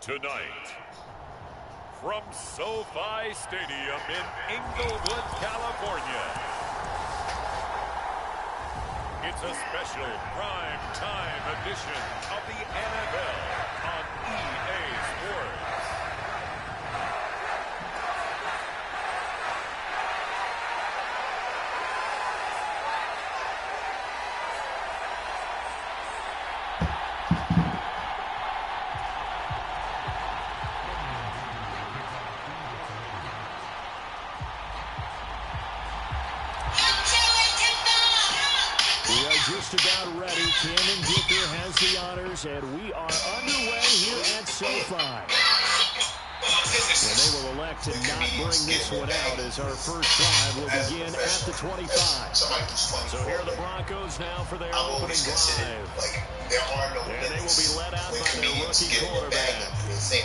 Tonight, from SoFi Stadium in Inglewood, California, it's a special prime time edition of the NFL on EA Sports. Just about ready. Cameron Dicker has the honors, and we are underway here at SoFi. And they will elect to not bring this one out as our first drive will begin at the 25. So here are the Broncos now for their opening drive. And they will be led out by their rookie quarterback.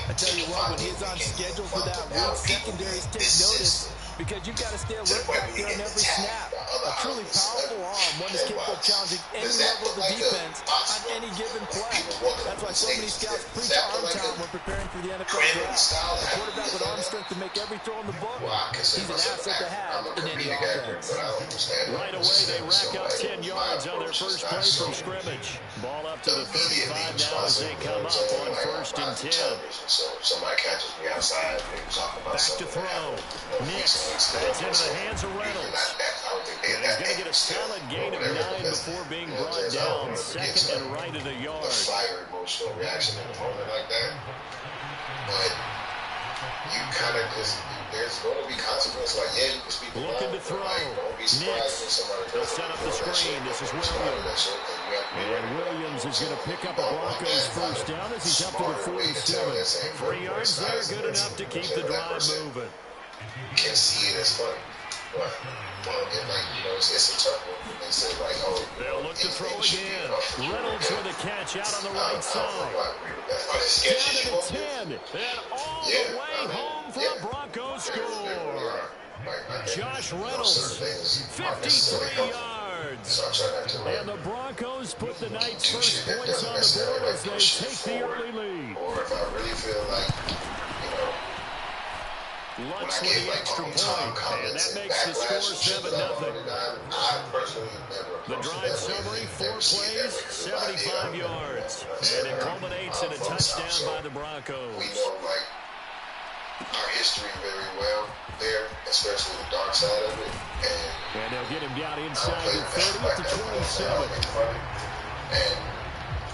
I tell you what, when he's on schedule for that weak, secondaries take notice because you've got to stay alert back there on every snap. A truly powerful arm, one is capable of challenging any level of the defense on any given play. That's why so many scouts preach arm talent when preparing for the NFL draft. A quarterback with arm strength to make every throw in the book, he's an asset to have in any offense. Right away, they rack up 10 yards on their first play from scrimmage. Ball up to the 35 now as they come up on 1st and 10. Somebody catches me outside. Back to throw. Nix. It's into the hands of Reynolds. And he's going to get a solid gain of 9 before being brought down. Second and right at a yard. Fire emotional reaction in a moment like that. But you kind of just, there's going to be consequences. Like, yeah, you can speak the looking to throw. Don't be surprised when somebody They'll set up the screen. This is Williams. And Williams is going to pick up a Broncos first down as he's up to the 47. 3 yards there, good enough to keep the drive moving. Can see it as funny. But, it's a tough one. They say, like, oh, they'll look to throw again. Reynolds with a catch out on the right side. Down to the 10. And all the way home for the Broncos score. Josh Reynolds, 53 yards. And the Broncos put the night's first points on the board as they take the early lead. Or if I really feel like, Lutz with the extra point, and that makes the score 7-0. The drive summary, 4 plays, 75 yards, and it culminates in a touchdown by the Broncos. We know, our history very well there, especially the dark side of it. And they'll get him down inside the 30 to 27. And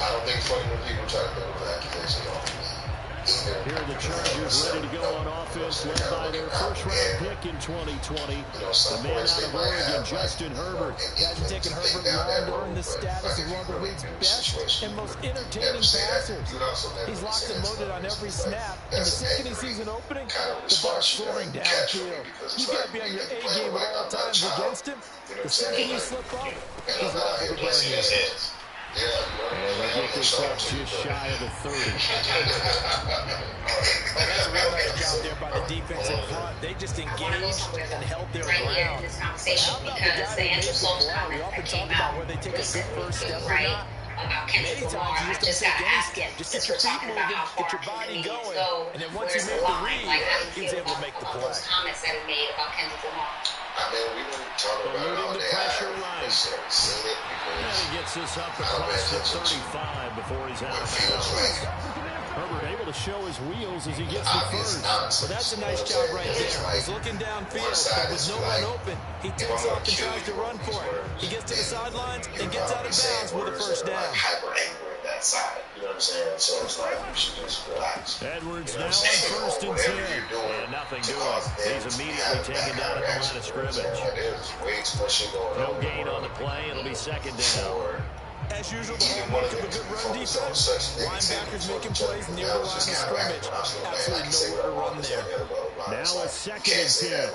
I don't think it's funny when people try to build an accusation off of me. Here are the Chargers ready to go on offense, led by their first-round pick in 2020. The man out of Oregon, Justin Herbert. Hasn't taken Herbert long to earn the status of one of the league's best and most entertaining passers. He's locked and loaded on every snap. In the sickening season opening, the ball's soaring downfield. You've got to be on your A game at all times against him. The second you slip up, he's liable to burn you. And they get this up just shy of the 30. That's a real nice job there by the defense in front. They just engaged and held their ground. How about the guy that made the play? We often talk about where they take a good first step or not. Many times you just don't take any step. Just get your feet moving, get your body going, and then once you make the read, he was able to make the play. I mean, we were talking about it all day. Pressure line. And he gets this up across the 35 before he's out of bounds. Herbert able to show his wheels as he gets the first. Well, that's a nice job right there. He's looking downfield, but with no one open, he takes off and tries to run for it. He gets to the sidelines and gets out of bounds with a first down. That side, you know what I'm saying? So it's like you should just relax. Edwards now on 1st and 10. And nothing doing. He's immediately taken down at the line of scrimmage. No gain on the play. It'll be 2nd down. As usual, the hallmark of a good run defense. Linebackers making plays near the line of scrimmage. Absolutely nowhere to run there. Now a 2nd and 10.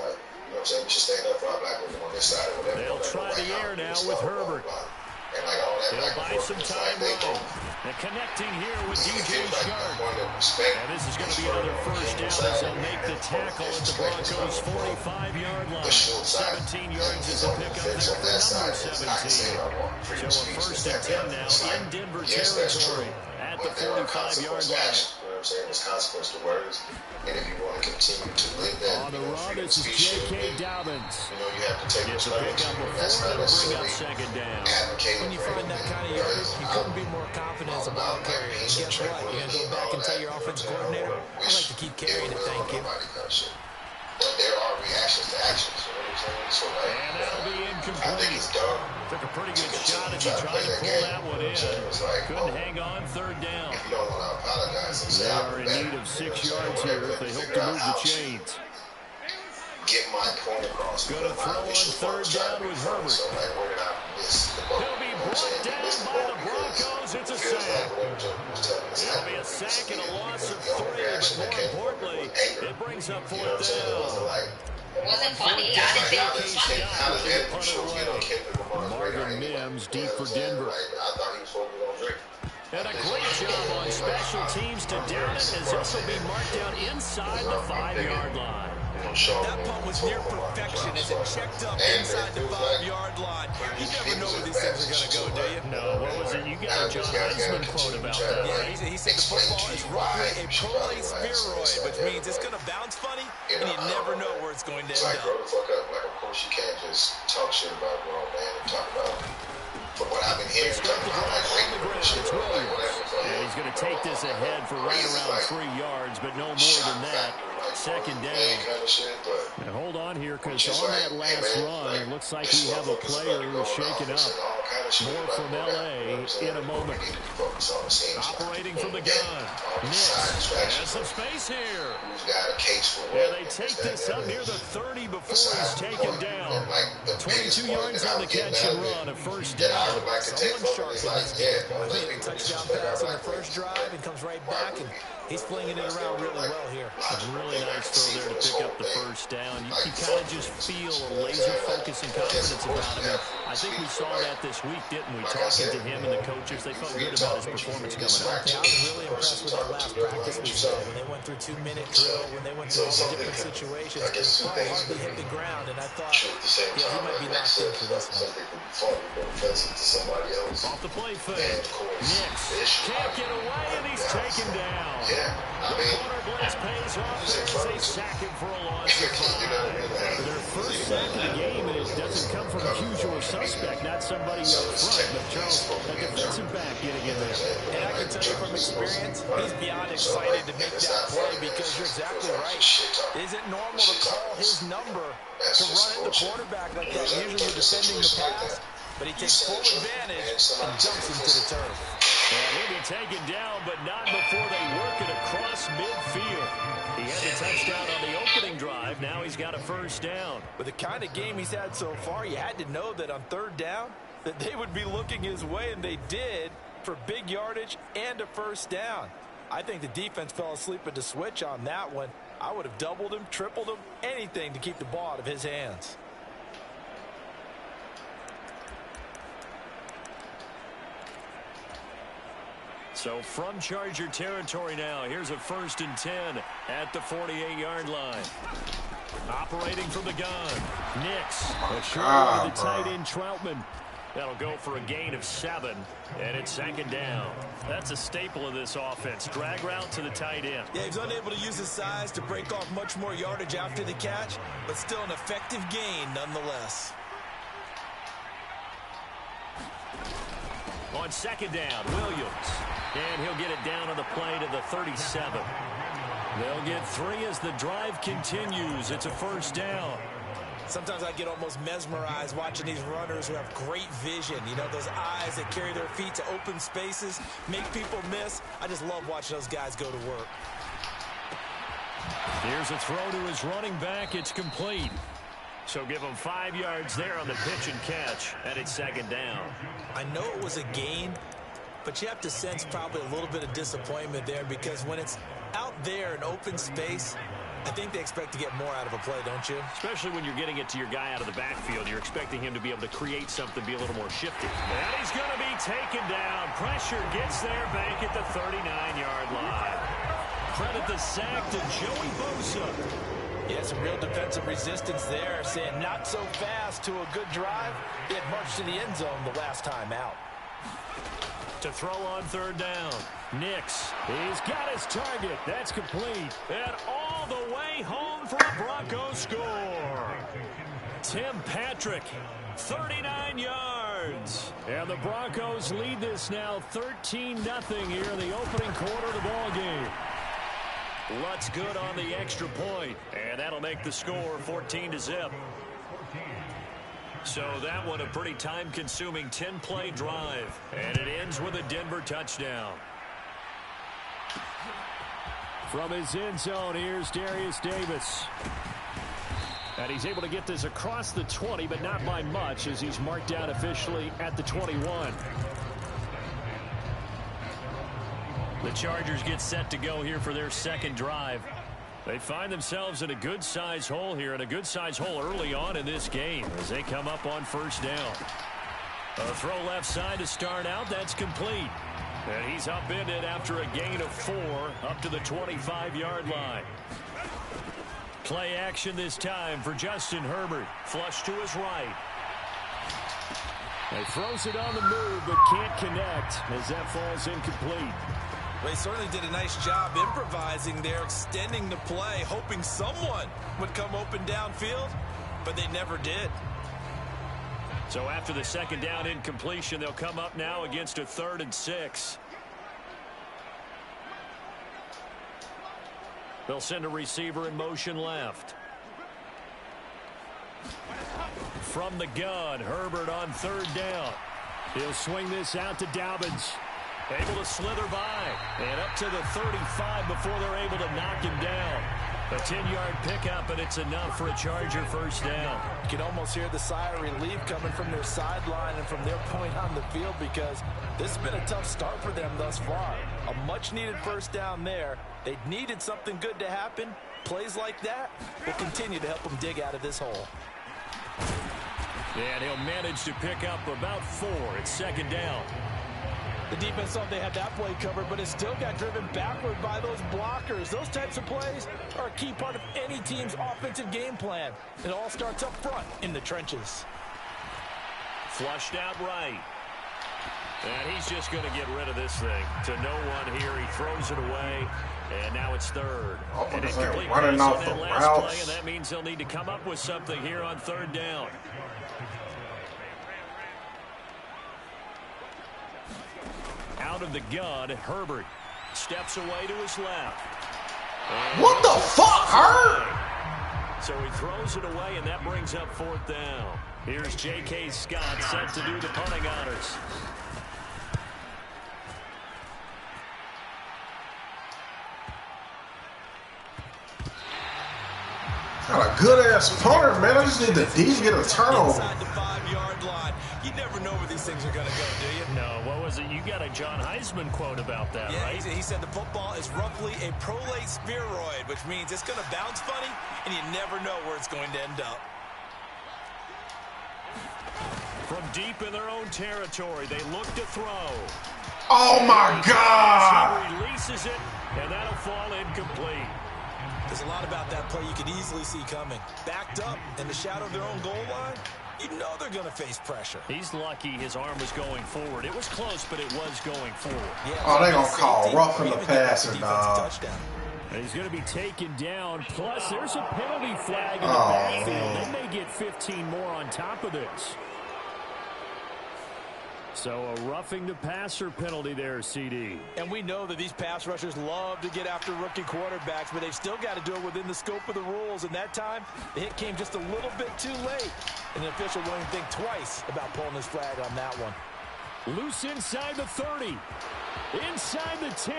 They'll try the air now with Herbert. They'll buy some time running. And connecting here with DJ Shark. And this is going to be another first down as they'll make the tackle at the Broncos' 45-yard line. 17 yards is a pickup there for number 17. So a 1st and 10 now in Denver territory at the 45-yard line. You know what I'm saying? There's consequence to words. And if you want to continue to live that, On the run, this is J.K. Dobbins. you know, you have to take Gets a respect. pick up That's before not to bring up necessarily second down. advocating When you for find that kind of yardage, you couldn't be more confident as a ball carrier. And guess what? You're going to go back and tell your offensive coordinator, I'd like to keep carrying it, thank you. But there are reactions to actions, you know what I'm saying? So, like, And that'll be I think incomplete. it's dumb. Took a pretty good shot as he Try to tried play to that pull game. that one in. It's like, Couldn't hang on third down. if you don't want to apologize and say, They I'll are be in back, need of 6 you know what I'm yards saying? here if they hope Figure to out move the how to chains. get my point across. Going to throw on third down with Herbert. So, like, where did I miss the ball? He'll be brought down by the Broncos. It's a sack. It'll be a sack and a loss of 3, but more importantly, it brings up fourth down. It wasn't funny. I didn't think it was funny. Marvin Mims deep for Denver. And a great job on special teams to down it as this will be marked down inside the 5-yard line. That punt was near perfection as it checked up inside the 5-yard line. You never know where these things are going to go, do you? No, what was it? You got a John Heisman quote about that, Yeah, right? he said the football is roughly a prolate spheroid, which means it's going to bounce funny, and you never know where it's going to It's end like, grow up. the fuck up. Like, of course you can't just talk shit about a grown man and talk about, from what I've been hearing, talking about, like, rape and shit, or like, whatever. Yeah, he's going to take this ahead for right around 3 yards, but no more than that. Second down. Now hold on here, because on that last run, it looks like we have a player who is shaken up. More from L.A. in a moment. Operating from the gun. Nix has some space here. Yeah, they take this up near the 30 before he's taken down. 22 yards on the catch and run, a first down. Someone sharp in this game. Made a touchdown pass on the first drive and comes right back, and he's flinging it around really well here. A really nice throw there to pick up the first down. You kind of just feel a laser focus and confidence about him. I think we saw that this week, didn't we? Talking to him and the coaches, they felt good about his performance coming out. Yeah, I was really impressed with that last practice we saw when they went through 2-minute drill, when they went through all the different situations. Ball hardly hit the ground, and I thought, yeah, he might be locked in for this one. Off the play fake. Nix can't get away, and he's taken down. The corner blitz pays off as they sack him for a loss of 5. Their first sack of the game, and it doesn't come from a usual suspect, not somebody up front, but Charles, a defensive back getting in there. And I can tell you from experience, he's beyond excited to make that play because you're exactly right. Is it normal to call his number to run at the quarterback like that? Usually you're defending the pass, but he takes full advantage and jumps into the turf. And he'll be taken down, but not before they work it across midfield. He had the touchdown on the opening drive. Now he's got a first down. With the kind of game he's had so far, you had to know that on third down, that they would be looking his way, and they did, for big yardage and a first down. I think the defense fell asleep at the switch on that one. I would have doubled him, tripled him, anything to keep the ball out of his hands. So from Charger territory now, here's a 1st and 10 at the 48-yard line. Operating from the gun, Nix. A short one to the tight end, Troutman. That'll go for a gain of 7, and it's second down. That's a staple of this offense. Drag route to the tight end. Yeah, he's unable to use his size to break off much more yardage after the catch, but still an effective gain nonetheless. On second down, Williams. And he'll get it down on the play to the 37. They'll get 3 as the drive continues. It's a first down. Sometimes I get almost mesmerized watching these runners who have great vision. You know, those eyes that carry their feet to open spaces, make people miss. I just love watching those guys go to work. Here's a throw to his running back. It's complete. So give him 5 yards there on the pitch and catch, and it's second down. I know it was a gain, but you have to sense probably a little bit of disappointment there because when it's out there in open space, I think they expect to get more out of a play, don't you? Especially when you're getting it to your guy out of the backfield. You're expecting him to be able to create something, be a little more shifty. And he's going to be taken down. Pressure gets there back at the 39-yard line. Credit the sack to Joey Bosa. Yeah, some real defensive resistance there, saying not so fast to a good drive. He had marched to the end zone the last time out. To throw on third down. Nix, he's got his target. That's complete. And all the way home for a Broncos score. Tim Patrick, 39 yards. And the Broncos lead this now 13-0 here in the opening quarter of the ball game. Lutz good on the extra point, and that'll make the score 14-0. So that one a pretty time-consuming 10-play drive, and it ends with a Denver touchdown. From his end zone, here's Darius Davis. And he's able to get this across the 20, but not by much, as he's marked down officially at the 21. The Chargers get set to go here for their second drive. They find themselves in a good-sized hole here, and a good-sized hole early on in this game as they come up on first down. A throw left side to start out. That's complete. And he's upended after a gain of 4 up to the 25-yard line. Play action this time for Justin Herbert. Flush to his right. He throws it on the move but can't connect as that falls incomplete. Well, he certainly did a nice job improvising there, extending the play, hoping someone would come open downfield, but they never did. So after the second down incompletion, they'll come up now against a 3rd and 6. They'll send a receiver in motion left. From the gun, Herbert on 3rd down. He'll swing this out to Dobbins. Able to slither by. And up to the 35 before they're able to knock him down. A 10-yard pickup, and it's enough for a Charger first down. You can almost hear the sigh of relief coming from their sideline and from their point on the field, because this has been a tough start for them thus far. A much-needed first down there. They needed something good to happen. Plays like that will continue to help them dig out of this hole. And he'll manage to pick up about 4. It's second down. The defense thought they had that play covered, but it still got driven backward by those blockers. Those types of plays are a key part of any team's offensive game plan. It all starts up front in the trenches. Flushed out right. And he's just going to get rid of this thing to no one here. He throws it away, and now it's 3rd. And incomplete pass on that last play, and that means they'll need to come up with something here on 3rd down. Out of the gun, Herbert steps away to his left. And what the fuck, Herb? So he throws it away, and that brings up 4th down. Here's J.K. Scott set to do the punting honors. Got a good-ass punter, man. I just need the D to get a turnover. Inside the 5-yard line. You never know where these things are going to go, do you? No, what was it? You got a John Heisman quote about that, yeah, right? He said the football is roughly a prolate spheroid, which means it's going to bounce funny, and you never know where it's going to end up. From deep in their own territory, they look to throw. Oh, my God! He releases it, and that'll fall incomplete. There's a lot about that play you could easily see coming. Backed up in the shadow of their own goal line, you know they're going to face pressure. He's lucky his arm was going forward. It was close, but it was going forward. Yeah, oh, they're going to call roughing the passer, dog. He's going to be taken down. Plus, there's a penalty flag in the backfield. They may get 15 more on top of this. So a roughing the passer penalty there, CD. And we know that these pass rushers love to get after rookie quarterbacks, but they've still got to do it within the scope of the rules. And that time, the hit came just a little bit too late. And the official won't even think twice about pulling his flag on that one. Loose inside the 30. Inside the 10.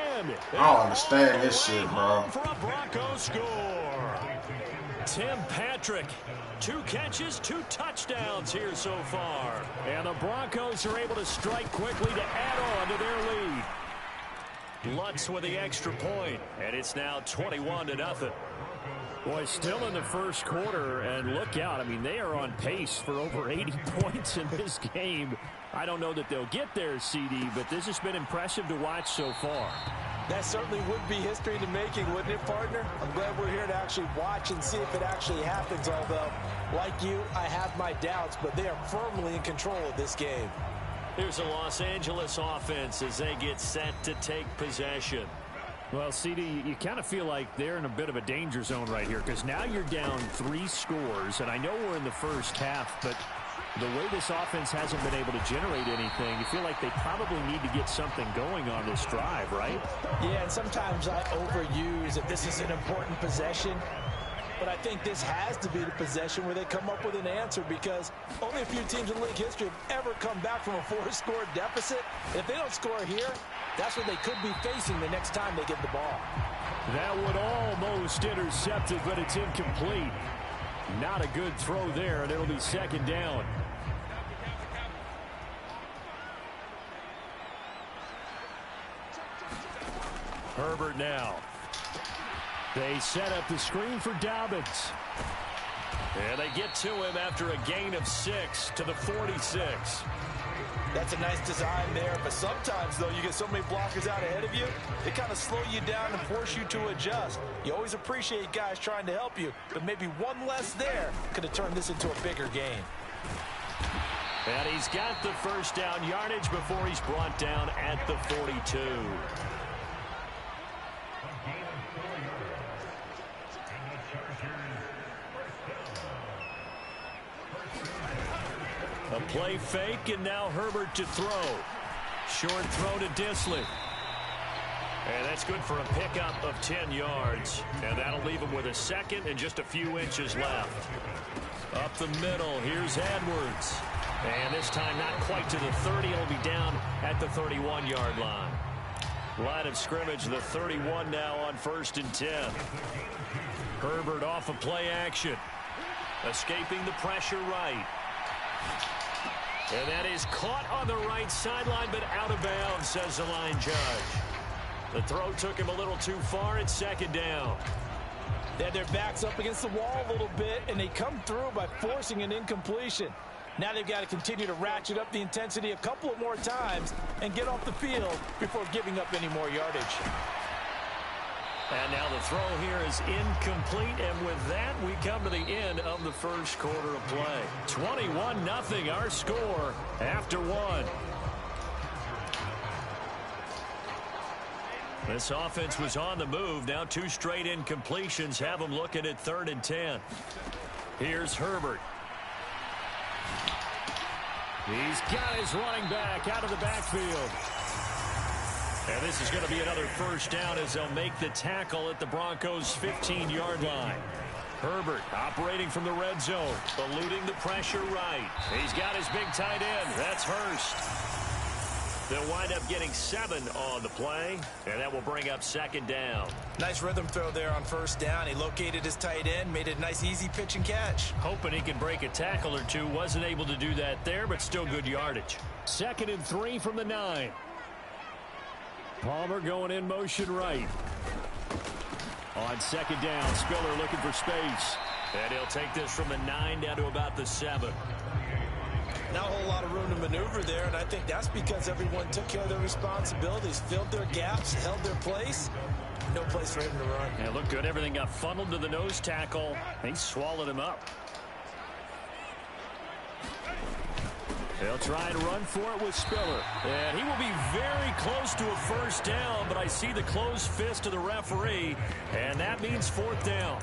I don't understand this shit, bro. For a Broncos score. Tim Patrick, 2 catches, 2 touchdowns here so far. And the Broncos are able to strike quickly to add on to their lead. Lutz with the extra point, and it's now 21-0. Boy, still in the first quarter, and look out. I mean, they are on pace for over 80 points in this game. I don't know that they'll get there, CD, but this has been impressive to watch so far. That certainly would be history in the making, wouldn't it, partner? I'm glad we're here to actually watch and see if it actually happens, although, like you, I have my doubts, but they are firmly in control of this game. Here's the Los Angeles offense as they get set to take possession. Well, CD, you kind of feel like they're in a bit of a danger zone right here because now you're down 3 scores, and I know we're in the first half, but the way this offense hasn't been able to generate anything, you feel like they probably need to get something going on this drive, right? Yeah, and sometimes I overuse if this is an important possession. But I think this has to be the possession where they come up with an answer because only a few teams in league history have ever come back from a 4-score deficit. If they don't score here, that's what they could be facing the next time they get the ball. That would almost intercept it, but it's incomplete. Not a good throw there, and it'll be second down. Herbert now. They set up the screen for Dobbins. And they get to him after a gain of 6 to the 46. That's a nice design there, but sometimes, though, you get so many blockers out ahead of you, they kind of slow you down and force you to adjust. You always appreciate guys trying to help you, but maybe one less there could have turned this into a bigger game. And he's got the first down yardage before he's brought down at the 42. A play fake, and now Herbert to throw. Short throw to Disley. And that's good for a pickup of 10 yards. And that'll leave him with a second and just a few inches left. Up the middle, here's Edwards. And this time not quite to the 30. It'll be down at the 31-yard line. Line of scrimmage, the 31 now on 1st and 10. Herbert off of play action. Escaping the pressure right. And that is caught on the right sideline, but out of bounds, says the line judge. The throw took him a little too far. It's second down. They had their backs up against the wall a little bit, and they come through by forcing an incompletion. Now they've got to continue to ratchet up the intensity a couple of more times and get off the field before giving up any more yardage. And now the throw here is incomplete, and with that, we come to the end of the first quarter of play. 21-0, our score after 1. This offense was on the move. Now 2 straight incompletions have them looking at 3rd and 10. Here's Herbert. He's got his running back out of the backfield. And this is going to be another first down as they'll make the tackle at the Broncos' 15-yard line. Herbert operating from the red zone, eluding the pressure right. He's got his big tight end. That's Hurst. They'll wind up getting 7 on the play, and that will bring up second down. Nice rhythm throw there on first down. He located his tight end, made it a nice, easy pitch and catch. Hoping he can break a tackle or two. Wasn't able to do that there, but still good yardage. 2nd and 3 from the 9. Palmer going in motion right. On second down, Spiller looking for space. And he'll take this from the 9 down to about the 7. Not a whole lot of room to maneuver there, and I think that's because everyone took care of their responsibilities, filled their gaps, held their place. No place for him to run. Yeah, looked good. Everything got funneled to the nose tackle. They swallowed him up. They'll try and run for it with Spiller. And he will be very close to a first down, but I see the closed fist of the referee, and that means 4th down.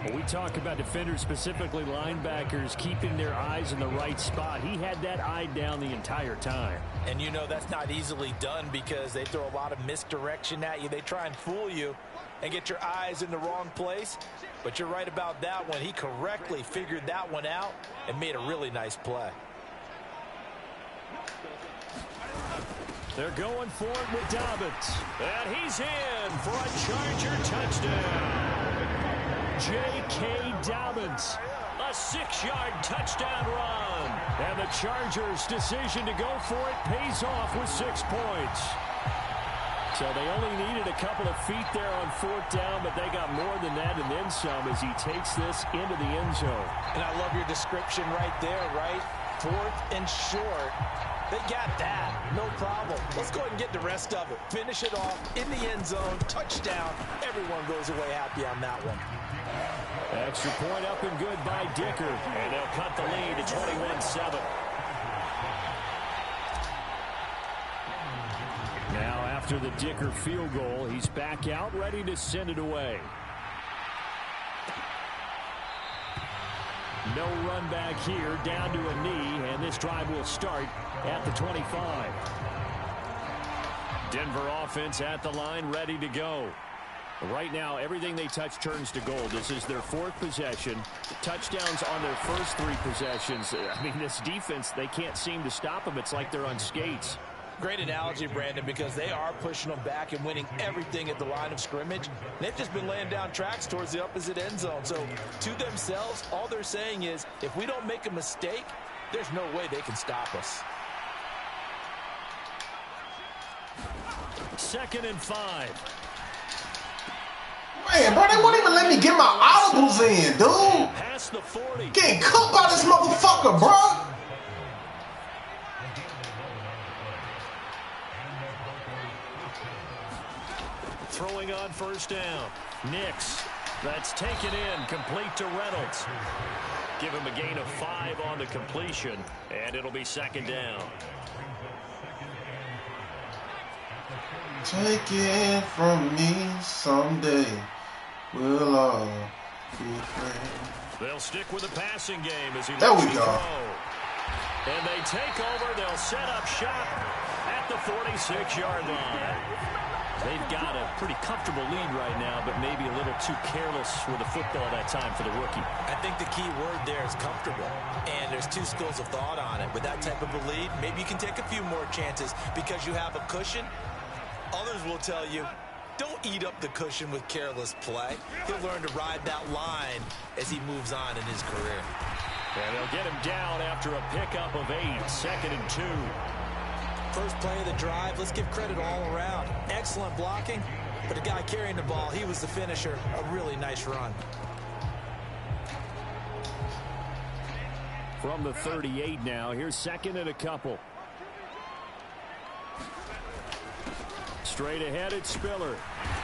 When we talk about defenders, specifically linebackers, keeping their eyes in the right spot, he had that eye down the entire time. And you know that's not easily done because they throw a lot of misdirection at you. They try and fool you and get your eyes in the wrong place. But you're right about that one. He correctly figured that one out and made a really nice play. They're going for it with Dobbins. And he's in for a Charger touchdown. J.K. Dobbins, a 6-yard touchdown run. And the Chargers' decision to go for it pays off with 6 points. So they only needed a couple of feet there on 4th down, but they got more than that and then some as he takes this into the end zone. And I love your description right there, right? 4th and short. They got that. No problem. Let's go ahead and get the rest of it. Finish it off in the end zone. Touchdown. Everyone goes away happy on that one. Extra point up and good by Dicker. And they'll cut the lead to 21-7. After the Dicker field goal, he's back out, ready to send it away. No run back here, down to a knee, and this drive will start at the 25. Denver offense at the line, ready to go. Right now, everything they touch turns to gold. This is their 4th possession. Touchdowns on their first 3 possessions. I mean, this defense, they can't seem to stop them. It's like they're on skates. Great analogy, Brandon, because they are pushing them back and winning everything at the line of scrimmage. They've just been laying down tracks towards the opposite end zone. So, to themselves, all they're saying is, if we don't make a mistake, there's no way they can stop us. 2nd and 5. Man, bro, they won't even let me get my audibles in, dude. Past the 40. Getting cooked by this motherfucker, bro. Throwing on first down. Nix. That's taken in. Complete to Reynolds. Give him a gain of 5 on the completion, and it'll be 2nd down. Take it from me someday. We'll all be friends. They'll stick with the passing game as he there looks we to go. throw. And they take over. They'll set up shop at the 46-yard line. They've got a pretty comfortable lead right now, but maybe a little too careless with the football that time for the rookie. I think the key word there is comfortable, and there's 2 schools of thought on it. With that type of a lead, maybe you can take a few more chances because you have a cushion. Others will tell you, don't eat up the cushion with careless play. He'll learn to ride that line as he moves on in his career. And they'll get him down after a pickup of 8, 2nd and 2. First play of the drive, let's give credit all around. Excellent blocking, but the guy carrying the ball, he was the finisher. A really nice run. From the 38 now, here's 2nd and a couple. Straight ahead, it's Spiller.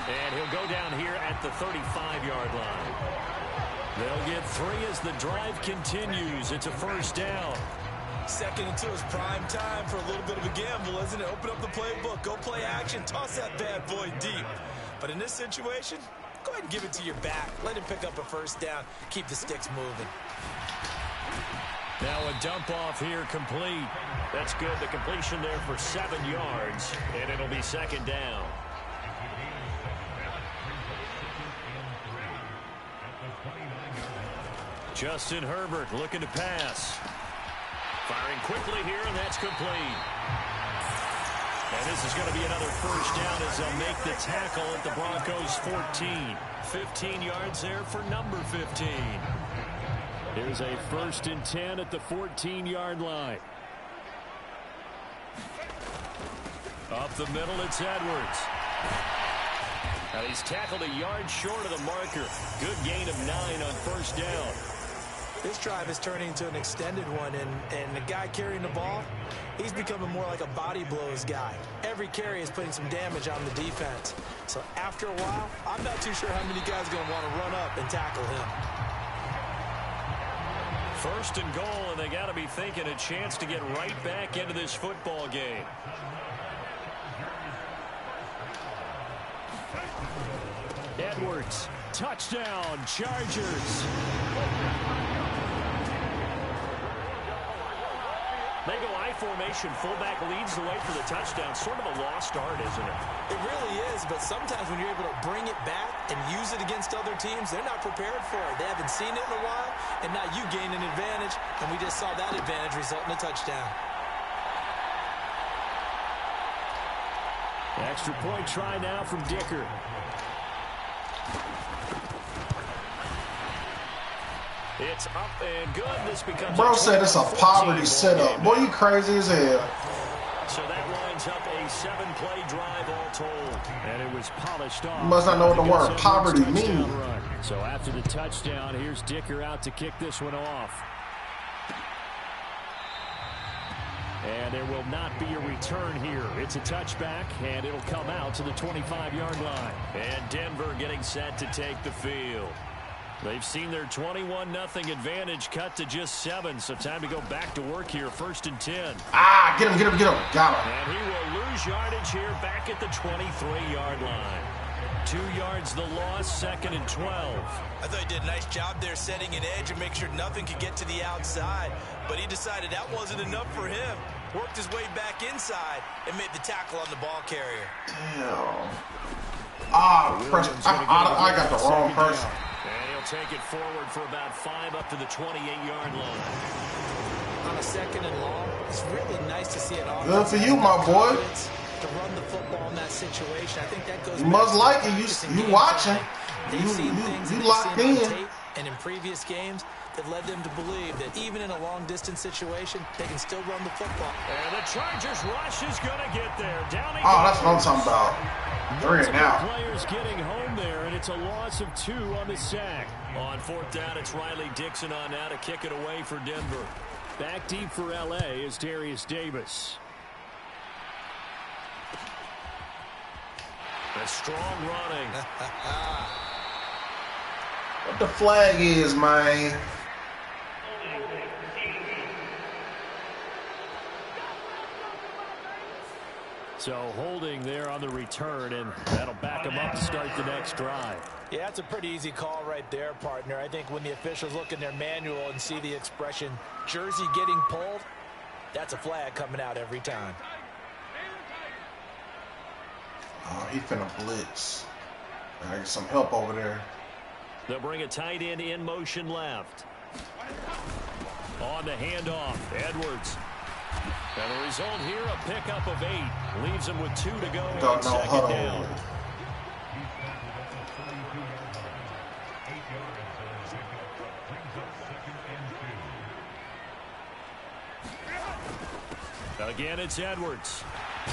And he'll go down here at the 35-yard line. They'll get 3 as the drive continues. It's a first down. 2nd and 2 is prime time for a little bit of a gamble, isn't it? Open up the playbook, go play action, toss that bad boy deep. But in this situation, go ahead and give it to your back. Let him pick up a first down. Keep the sticks moving. Now a dump off here complete. That's good. The completion there for 7 yards, and it'll be 2nd down. Justin Herbert looking to pass. Firing quickly here, and that's complete. And this is going to be another first down as they'll make the tackle at the Broncos 14. 15 yards there for number 15. Here's a 1st and 10 at the 14-yard line. Up the middle, it's Edwards. Now he's tackled a yard short of the marker. Good gain of 9 on first down. This drive is turning into an extended one, and the guy carrying the ball, he's becoming more like a body blows guy. Every carry is putting some damage on the defense. So after a while, I'm not too sure how many guys are going to want to run up and tackle him. 1st and goal, and they got to be thinking a chance to get right back into this football game. Edwards, touchdown, Chargers. They go I formation, fullback leads the way for the touchdown. Sort of a lost art, isn't it? It really is, but sometimes when you're able to bring it back and use it against other teams, they're not prepared for it. They haven't seen it in a while, and now you gain an advantage, and we just saw that advantage result in a touchdown. Extra point try now from Dicker. It's up and good. This becomes Bro said it's a poverty setup. Boy, you crazy as hell. So that lines up a 7-play drive all told. And it was polished off. You must not know what the word poverty means. So after the touchdown, here's Dicker out to kick this one off. And there will not be a return here. It's a touchback, and it'll come out to the 25-yard line. And Denver getting set to take the field. They've seen their 21-0 advantage cut to just 7, so time to go back to work here. 1st and 10. Ah, get him. Got him. And he will lose yardage here back at the 23-yard line. 2 yards the loss, 2nd and 12. I thought he did a nice job there setting an edge and make sure nothing could get to the outside. But he decided that wasn't enough for him. Worked his way back inside and made the tackle on the ball carrier. Damn. I got the wrong person. And he'll take it forward for about 5 up to the 28-yard line. On a 2nd and long, it's really nice to see an offense. Good for you, my boy. To run the football in that situation. I think that goes. You must like it. You watching. You locked in. And in previous games, that led them to believe that even in a long-distance situation, they can still run the football. And the Chargers rush is going to get there. Down that's what I'm talking about. 3 and out. Players getting home there, and it's a loss of 2 on the sack. On 4th down, it's Riley Dixon on now to kick it away for Denver. Back deep for L.A. is Darius Davis. A strong running. What the flag is, man? So holding there on the return, and that'll back him up to start the next drive. Yeah, that's a pretty easy call right there, partner. I think when the officials look in their manual and see the expression, jersey getting pulled, that's a flag coming out every time. Oh, he finna blitz. I get some help over there. They'll bring a tight end in motion left. On the handoff, Edwards. And the result here, a pickup of 8. Leaves him with 2 to go on 2nd down. Again, it's Edwards.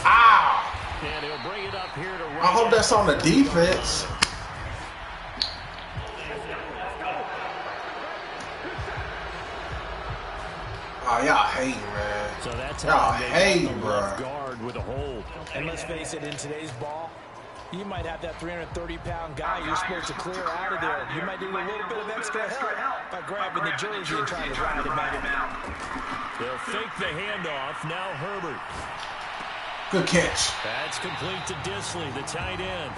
Ow! And he'll bring it up here to right. I hope that's on the defense. Oh, y'all hating, man. So that's y'all how hating, bro. Guard with a hold. And let's face it, in today's ball, you might have that 330-pound guy you're supposed to clear out of there. You might need a little bit of extra help by grabbing the jersey and trying to ride him out. They'll fake the handoff. Now Herbert. Good catch. That's complete to Disley, the tight end.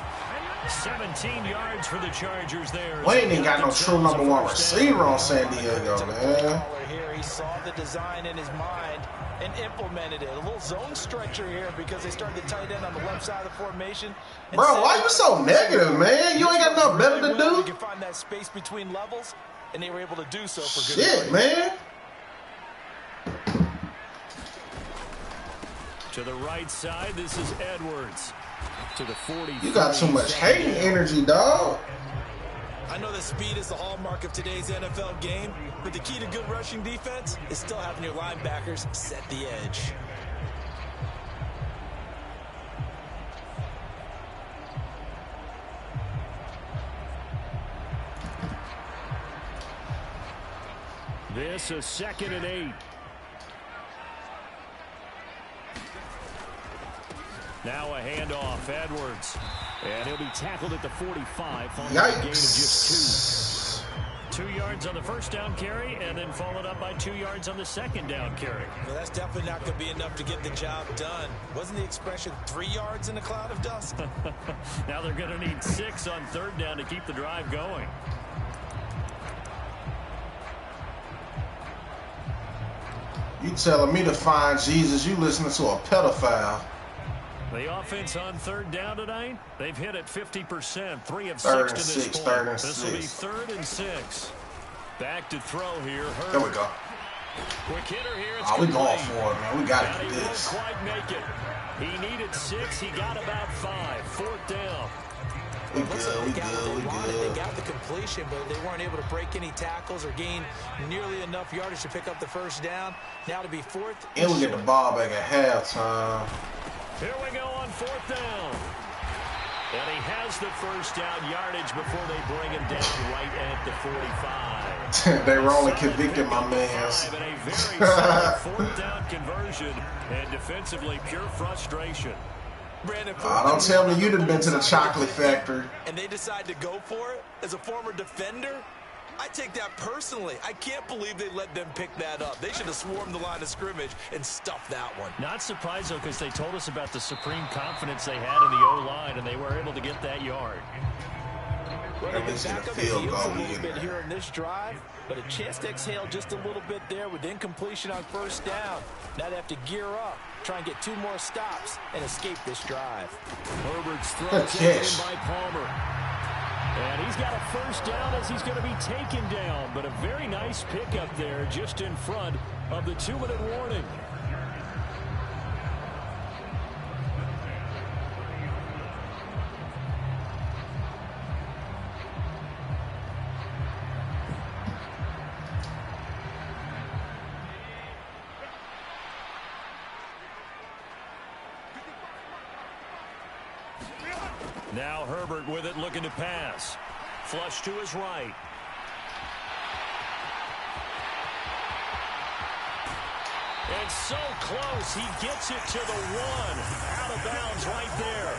17 yards for the Chargers there. Wayne ain't got no true number 1 receiver on San Diego, man. He saw the design in his mind and implemented it. A little zone stretcher here because they started the tight end on the left side of the formation. Bro, why you so negative, man? You ain't got nothing better to do? You can find that space between levels, and they were able to do so for good. Shit, man. To the right side, this is Edwards. To the 40. You got too much hating energy, dog. I know that speed is the hallmark of today's NFL game, but the key to good rushing defense is still having your linebackers set the edge. This is 2nd and 8. Now a handoff, Edwards. And he'll be tackled at the 45 following a gain of just 2. 2 yards on the first down carry, and then followed up by 2 yards on the second down carry. Well, that's definitely not going to be enough to get the job done. Wasn't the expression 3 yards in a cloud of dust? Now they're going to need 6 on 3rd down to keep the drive going. You telling me to find Jesus, you listening to a pedophile. The offense on 3rd down tonight, they've hit it 50%, 3 of 6 to this point. 3rd and 6. This will be 3rd and 6. Back to throw here. Herbert. There we go. Quick hitter here. Oh, we going for it, man. We got to get this. He won't quite make it. He needed 6. He got about 5. 4th down. We good. They got the completion, but they weren't able to break any tackles or gain nearly enough yardage to pick up the first down. Now to be 4th. And we get the ball back at halftime. Here we go on 4th down. And he has the first down yardage before they bring him down right at the 45. They were only convicting my mans. And a very solid 4th down conversion, and defensively pure frustration. Brandon, don't tell me you'd have been to the chocolate factory. And they decide to go for it as a former defender. I take that personally. I can't believe they let them pick that up. They should have swarmed the line of scrimmage and stuffed that one. Not surprised, though, because they told us about the supreme confidence they had in the O-line, and they were able to get that yard. Well, they've been back on the heels a little bit here in this drive, but a chance to exhale just a little bit there with incompletion on first down. Now they have to gear up, try and get 2 more stops, and escape this drive. Herbert's throw taken by Palmer. And he's got a first down as he's going to be taken down, but a very nice pickup there just in front of the 2-minute warning. Now Herbert with it, looking to pass. Flush to his right. And so close, he gets it to the 1. Out of bounds right there.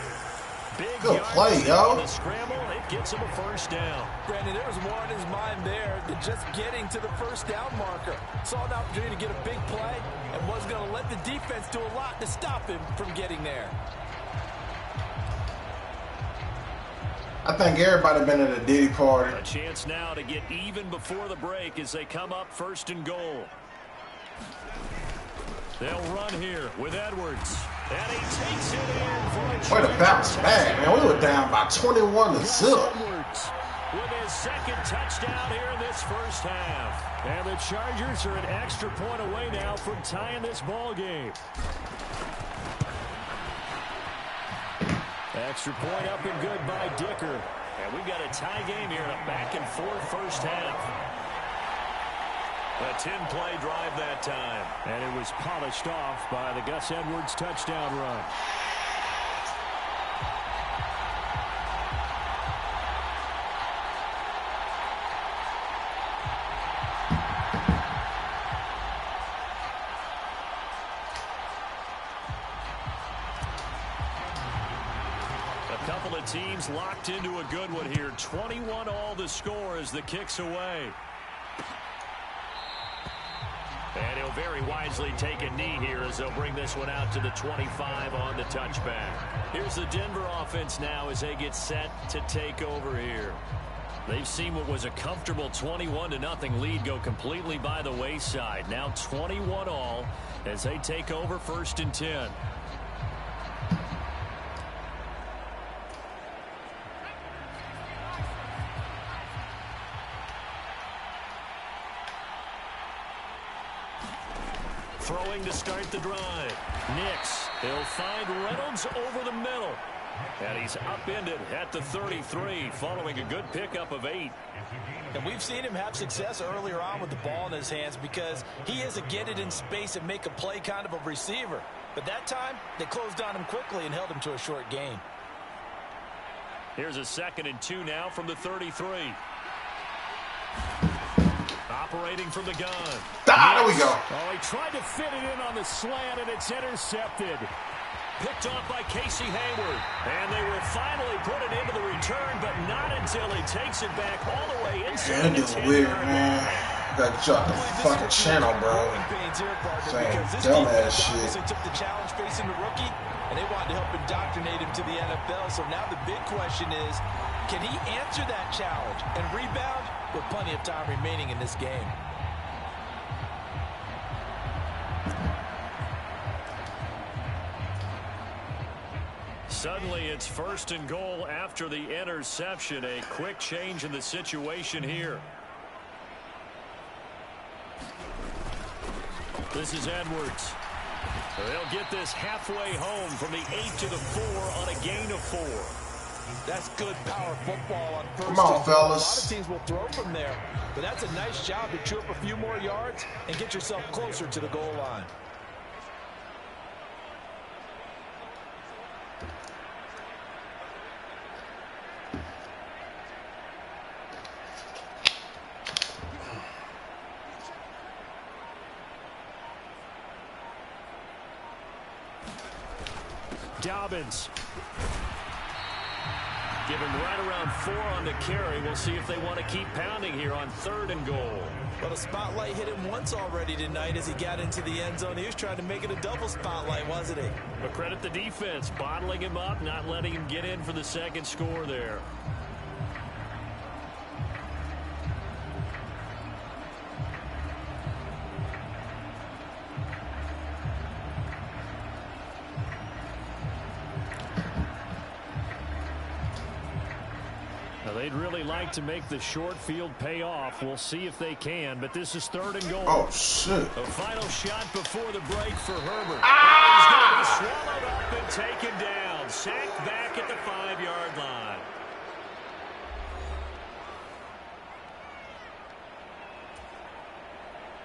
Big good play, yo. The scramble, it gets him a first down. Brandon, there was more on his mind there than just getting to the first down marker. Saw an opportunity to get a big play and was going to let the defense do a lot to stop him from getting there. I think everybody been at a Diddy party. A chance now to get even before the break as they come up 1st and goal. They'll run here with Edwards. And he takes it in for a Way to bounce back, man. We were down by 21-0. Edwards with his 2nd touchdown here in this first half. And the Chargers are an extra point away now from tying this ball game. Extra point up and good by Dicker. And we've got a tie game here in a back-and-forth first half. A 10-play drive that time. And it was polished off by the Gus Edwards touchdown run. Teams locked into a good one here. 21 all the score as the kick's away. And he'll very wisely take a knee here as they'll bring this one out to the 25 on the touchback. Here's the Denver offense now as they get set to take over here. They've seen what was a comfortable 21-0 lead go completely by the wayside. Now 21 all as they take over 1st and 10. Throwing to start the drive. Nix. He'll find Reynolds over the middle. And he's upended at the 33 following a good pickup of 8. And we've seen him have success earlier on with the ball in his hands because he is a get it in space and make a play kind of a receiver. But that time, they closed on him quickly and held him to a short gain. Here's a 2nd and 2 now from the 33. Operating from the gun. There we go. Oh, he tried to fit it in on the slant, and it's intercepted. Picked off by Casey Hayward. And they will finally put it into the return, but not until he takes it back all the way inside. Yeah, that weird, man. Gotta shut the fucking channel, bro. Saying dumbass shit. They took the challenge facing the rookie, and they wanted to help indoctrinate him to the NFL. So now the big question is, can he answer that challenge and rebound with plenty of time remaining in this game? Suddenly it's 1st and goal after the interception. A quick change in the situation here. This is Edwards. They'll get this halfway home from the 8 to the 4 on a gain of 4. That's good power football on 1st. Come on, fellas. A lot of teams will throw from there, but that's a nice job to chew up a few more yards and get yourself closer to the goal line. Dobbins give him right around 4 on the carry. We'll see if they want to keep pounding here on 3rd and goal. Well, the spotlight hit him once already tonight as he got into the end zone. He was trying to make it a double spotlight, wasn't he? But credit the defense, bottling him up, not letting him get in for the second score there. They'd really like to make the short field pay off. We'll see if they can, but this is 3rd and goal. Oh, shit. A final shot before the break for Herbert. He's going to be swallowed up and taken down. Sacked back at the 5-yard line.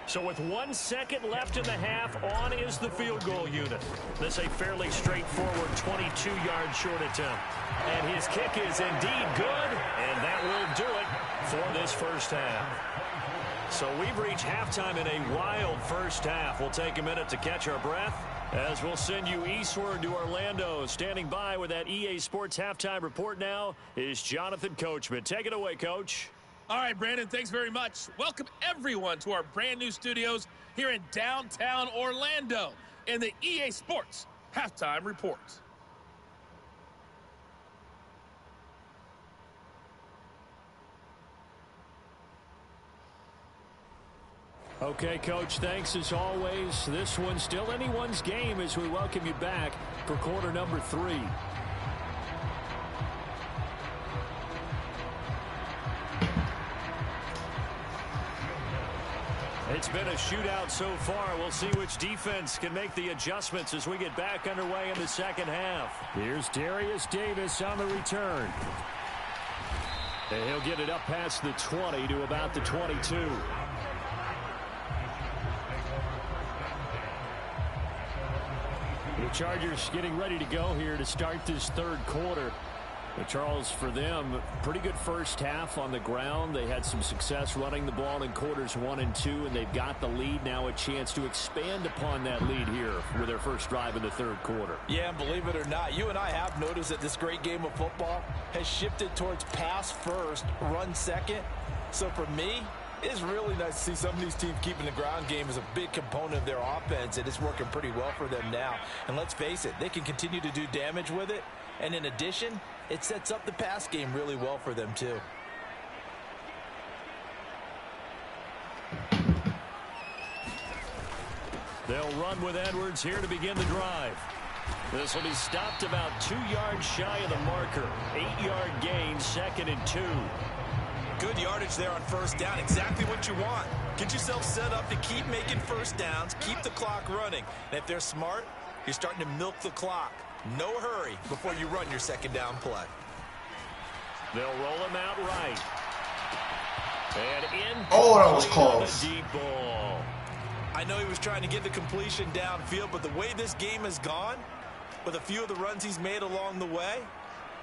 So with 1 second left in the half, on is the field goal unit. This a fairly straightforward 22-yard short attempt. And his kick is indeed good, and that will do it for this first half. So we've reached halftime in a wild first half. We'll take a minute to catch our breath as we'll send you eastward to Orlando. Standing by with that EA Sports halftime report now is Jonathan Coachman. Take it away, Coach. All right, Brandon, thanks very much. Welcome, everyone, to our brand-new studios here in downtown Orlando in the EA Sports Halftime Report. Okay, Coach, thanks as always. This one's still anyone's game as we welcome you back for quarter number 3. It's been a shootout so far. We'll see which defense can make the adjustments as we get back underway in the second half. Here's Darius Davis on the return. And he'll get it up past the 20 to about the 22. The Chargers getting ready to go here to start this 3rd quarter. But Charles, for them, pretty good first half on the ground. They had some success running the ball in quarters 1 and 2, and they've got the lead now, a chance to expand upon that lead here with their first drive in the 3rd quarter. Yeah, and believe it or not, you and I have noticed that this great game of football has shifted towards pass first, run second. So for me, it's really nice to see some of these teams keeping the ground game as a big component of their offense, and it's working pretty well for them now. And let's face it, they can continue to do damage with it. And in addition, it sets up the pass game really well for them, too. They'll run with Edwards here to begin the drive. This will be stopped about 2 yards shy of the marker. 8-yard gain, 2nd and 2. Good yardage there on first down. Exactly what you want. Get yourself set up to keep making first downs, keep the clock running. And if they're smart, you're starting to milk the clock. No hurry before you run your second down play. They'll roll him out right. And in. Oh, that was close. Deep ball. I know he was trying to get the completion downfield, but the way this game has gone, with a few of the runs he's made along the way,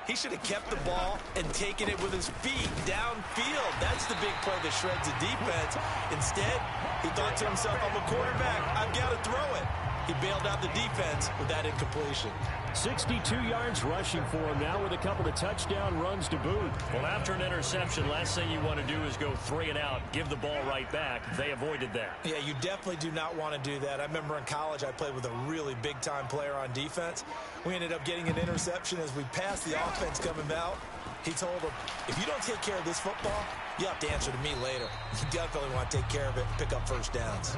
he should have kept the ball and taken it with his feet downfield. That's the big play that shreds the defense. Instead, he thought to himself, I'm a quarterback. I've got to throw it. He bailed out the defense with that incompletion. 62 yards rushing for him now with a couple of touchdown runs to boot. Well, after an interception, last thing you want to do is go 3 and out, give the ball right back. They avoided that. Yeah, you definitely do not want to do that. I remember in college I played with a really big-time player on defense. We ended up getting an interception as we passed the offense coming out. He told him, if you don't take care of this football, you have to answer to me later. You definitely want to take care of it and pick up first downs.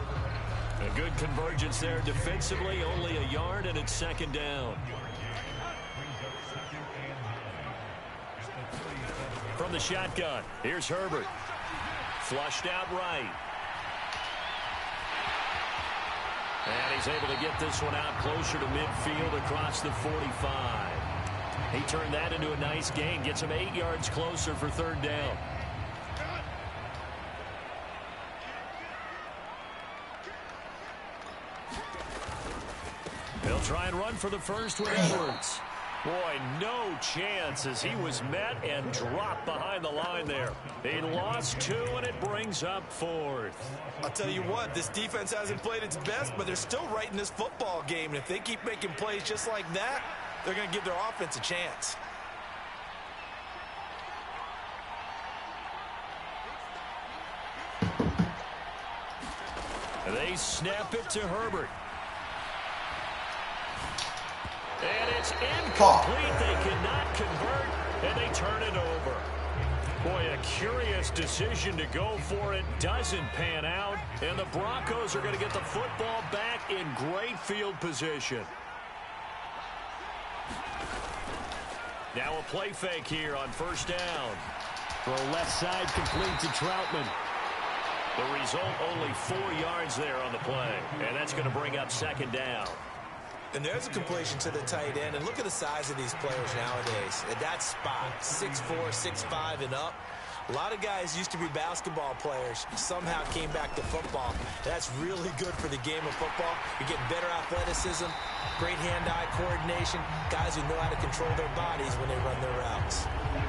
A good convergence there defensively, only a yard, and it's 2nd down. From the shotgun, here's Herbert. Flushed out right. And he's able to get this one out closer to midfield across the 45. He turned that into a nice gain, gets him 8 yards closer for 3rd down. They'll try and run for the first with Edwards. Boy, no chance as he was met and dropped behind the line there. He lost 2, and it brings up 4th. I'll tell you what, this defense hasn't played its best, but they're still right in this football game. And if they keep making plays just like that, they're going to give their offense a chance. They snap it to Herbert. And it's incomplete. They cannot convert, and they turn it over. Boy, a curious decision to go for it. Doesn't pan out, and the Broncos are going to get the football back in great field position. Now a play fake here on first down. Throw left side complete to Troutman. The result, only 4 yards there on the play, and that's going to bring up second down. And there's a completion to the tight end. And look at the size of these players nowadays. At that spot, 6'4", 6'5", and up. A lot of guys used to be basketball players, somehow came back to football. That's really good for the game of football. You're getting better athleticism, great hand-eye coordination, guys who know how to control their bodies when they run their routes.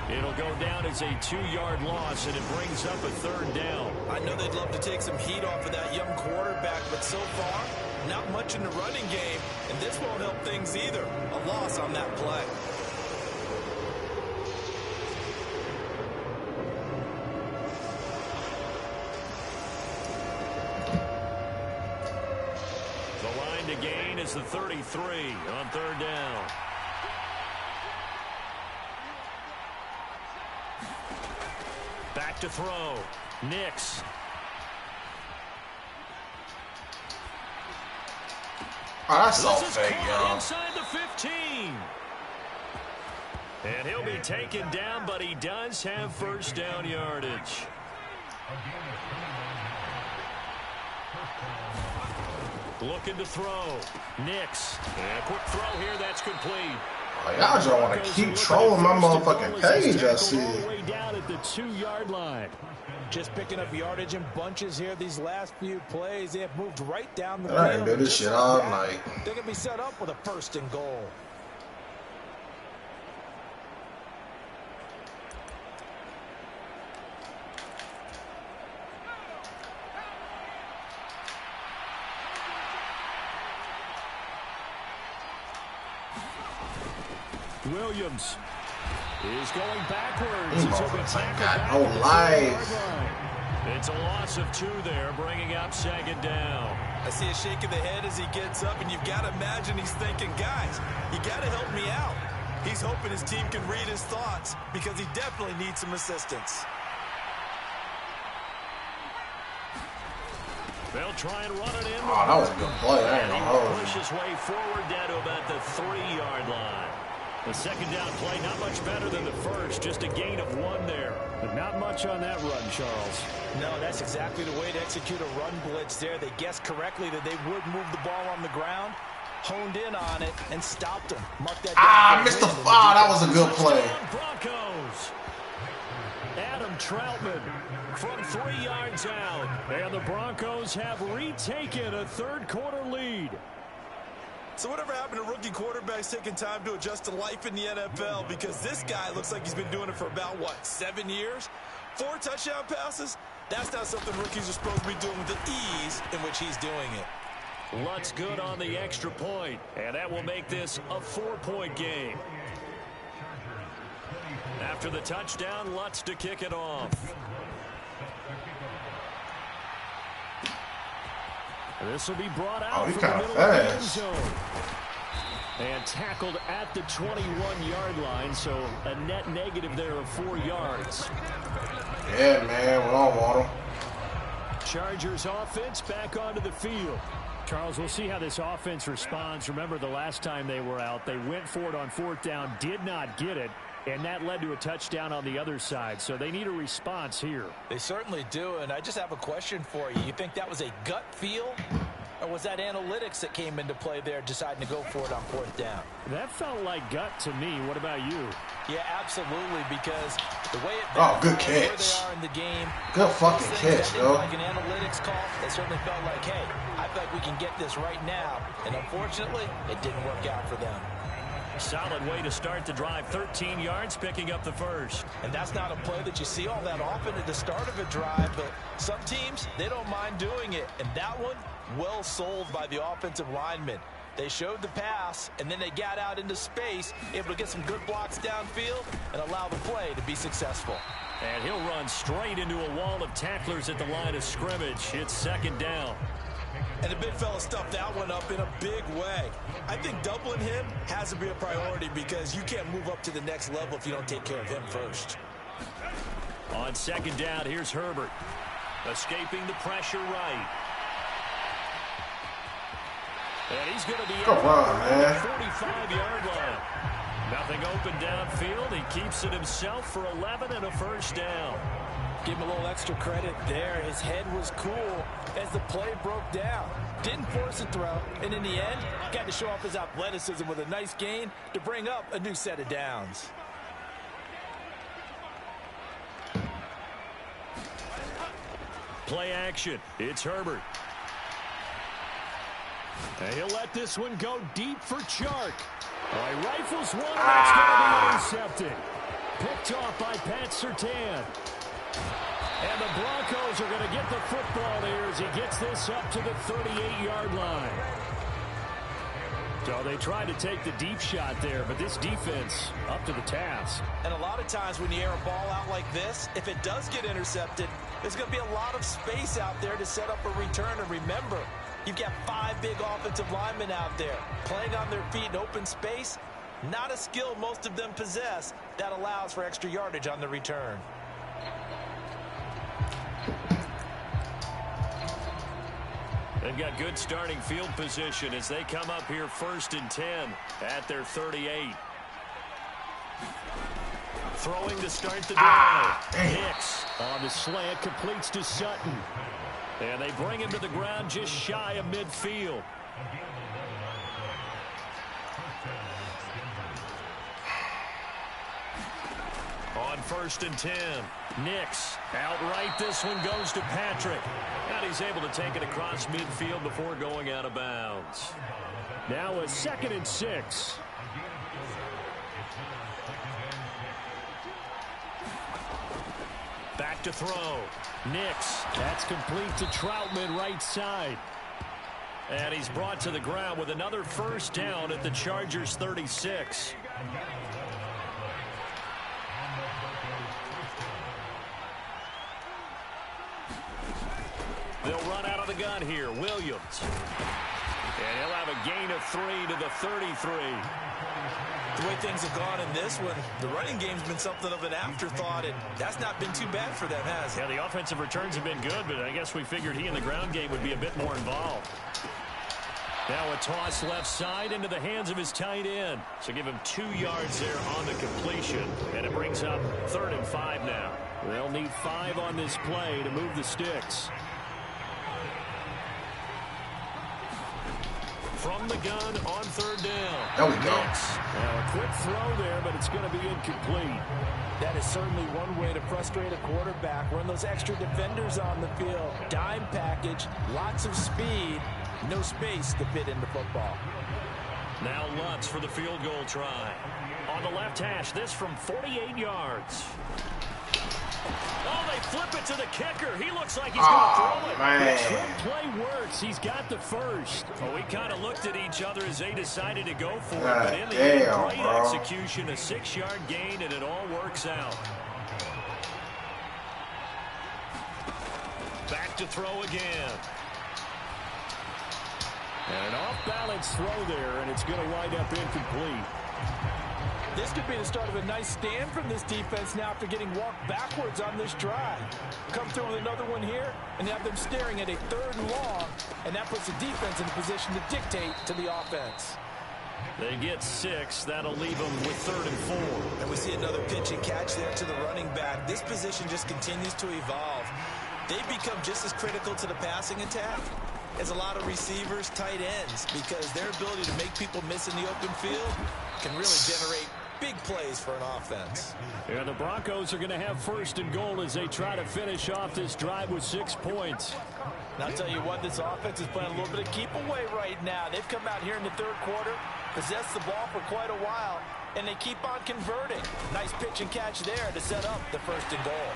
It'll go down as a 2-yard loss, and it brings up a third down. I know they'd love to take some heat off of that young quarterback, but so far, not much in the running game, and this won't help things either. A loss on that play. The line to gain is the 33 on third down. Back to throw. Nix. Oh, that's all fake, y'all. Inside the 15. And he'll be taken down, but he does have first down yardage. Looking to throw. Nix. And a quick throw here. That's complete. Oh, y'all just want to keep trolling my motherfucking page, I see. All the way down at the 2-yard line. Just picking up yardage in bunches here these last few plays. They have moved right down the I ain't field. do this shit all night. They're going to be set up with a 1st and goal. Williams is going backwards. These motherfuckers ain't got no life. It's a loss of 2 there, bringing up second down. I see a shake of the head as he gets up, and you've got to imagine he's thinking, guys, you got to help me out. He's hoping his team can read his thoughts because he definitely needs some assistance. They'll try and run it in. Oh, that was a good play. I ain't He gonna hold will you. push his way forward down to about the 3-yard line. The second down play, not much better than the first, just a gain of 1 there. But not much on that run, Charles. No, that's exactly the way to execute a run blitz there. They guessed correctly that they would move the ball on the ground, honed in on it, and stopped them. Mark that down. Missed the... Oh, that was a good play. Broncos. Adam Troutman from 3 yards out. And the Broncos have retaken a third-quarter lead. So whatever happened to rookie quarterbacks taking time to adjust to life in the NFL? Because this guy looks like he's been doing it for about, 7 years? 4 touchdown passes? That's not something rookies are supposed to be doing with the ease in which he's doing it. Lutz good on the extra point, and that will make this a 4-point game. After the touchdown, Lutz to kick it off. This will be brought out from the middle of the end zone. And tackled at the 21-yard line, so a net negative there of 4 yards. Yeah, man, we don't want him. Chargers offense back onto the field. Charles, we'll see how this offense responds. Remember, the last time they were out, they went for it on 4th down, did not get it, and that led to a touchdown on the other side. So they need a response here. They certainly do, and I just have a question for you. You think that was a gut feel, or was that analytics that came into play there deciding to go for it on 4th down? That felt like gut to me. What about you? Yeah, absolutely, because the way it good catch. where they are in the game, Good fucking catch, yo. like an analytics call, they certainly felt like, hey, I feel like we can get this right now, and unfortunately, it didn't work out for them. Solid way to start the drive. 13 yards, picking up the first. And that's not a play that you see all that often at the start of a drive, but some teams, they don't mind doing it. And that one, well sold by the offensive lineman. They showed the pass, and then they got out into space, able to get some good blocks downfield and allow the play to be successful. And he'll run straight into a wall of tacklers at the line of scrimmage. It's second down. And the big fella stuffed that one up in a big way. I think doubling him has to be a priority because you can't move up to the next level if you don't take care of him first. On second down, here's Herbert. Escaping the pressure right. And he's going to be Come on, man. 45-yard line. Nothing open downfield. He keeps it himself for 11 and a first down. Give him a little extra credit there. His head was cool as the play broke down. Didn't force a throw, and in the end, got to show off his athleticism with a nice gain to bring up a new set of downs. Play action. It's Herbert. And he'll let this one go deep for Chark. He rifles one, that's going to be intercepted. Picked off by Pat Surtain. And the Broncos are going to get the football here as he gets this up to the 38-yard line. So they tried to take the deep shot there, but this defense up to the task. And a lot of times when you air a ball out like this, if it does get intercepted, there's going to be a lot of space out there to set up a return. And remember, you've got 5 big offensive linemen out there playing on their feet in open space. Not a skill most of them possess that allows for extra yardage on the return. They've got good starting field position as they come up here 1st and 10 at their 38. Throwing to start the drive. Hicks on the slant completes to Sutton. And they bring him to the ground just shy of midfield. On 1st and 10, Nix outright. This one goes to Patrick. And he's able to take it across midfield before going out of bounds. Now a 2nd and 6. Back to throw. Nix. That's complete to Troutman right side. And he's brought to the ground with another first down at the Chargers 36. They'll run out of the gun here. Williams. And he'll have a gain of 3 to the 33. The way things have gone in this one, the running game's been something of an afterthought, and that's not been too bad for them, has it? Yeah, the offensive returns have been good, but I guess we figured he in the ground game would be a bit more involved. Now a toss left side into the hands of his tight end. So give him 2 yards there on the completion, and it brings up 3rd and 5 now. They'll need 5 on this play to move the sticks. From the gun on 3rd down. There we go. Now a quick throw there, but it's going to be incomplete. That is certainly one way to frustrate a quarterback. Run those extra defenders on the field. Dime package, lots of speed, no space to fit into football. Now Lutz for the field goal try. On the left hash, this from 48 yards. Oh, they flip it to the kicker. He looks like he's going to throw it. Man. The trick play works. He's got the first. Oh, we kind of looked at each other as they decided to go for it. But in the end, great execution, a 6-yard gain, and it all works out. Back to throw again. And an off-balance throw there, and it's going to wind up incomplete. This could be the start of a nice stand from this defense now after getting walked backwards on this drive. Come through with another one here and have them staring at a 3rd and long, and that puts the defense in a position to dictate to the offense. They get 6. That'll leave them with 3rd and 4. And we see another pitch and catch there to the running back. This position just continues to evolve. They've become just as critical to the passing attack as a lot of receivers, tight ends, because their ability to make people miss in the open field can really generate big plays for an offense. Yeah, the Broncos are going to have 1st and goal as they try to finish off this drive with 6 points. And I'll tell you what, this offense is playing a little bit of keep away right now. They've come out here in the 3rd quarter, possessed the ball for quite a while, and they keep on converting. Nice pitch and catch there to set up the 1st and goal.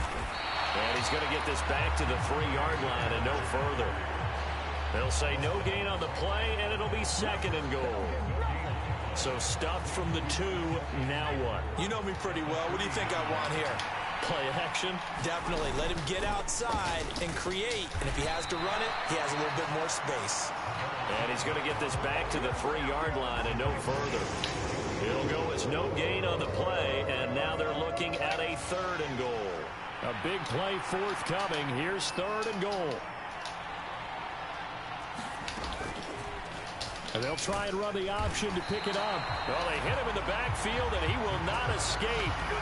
And he's going to get this back to the 3-yard line and no further. They'll say no gain on the play, and it'll be 2nd and goal. So stuffed from the 2, now what? You know me pretty well. What do you think I want here? Play action? Definitely. Let him get outside and create. And if he has to run it, he has a little bit more space. And he's going to get this back to the 3-yard line and no further. It'll go as no gain on the play, and now they're looking at a 3rd and goal. A big play forthcoming. Here's 3rd and goal. And they'll try and run the option to pick it up. Well, they hit him in the backfield, and he will not escape.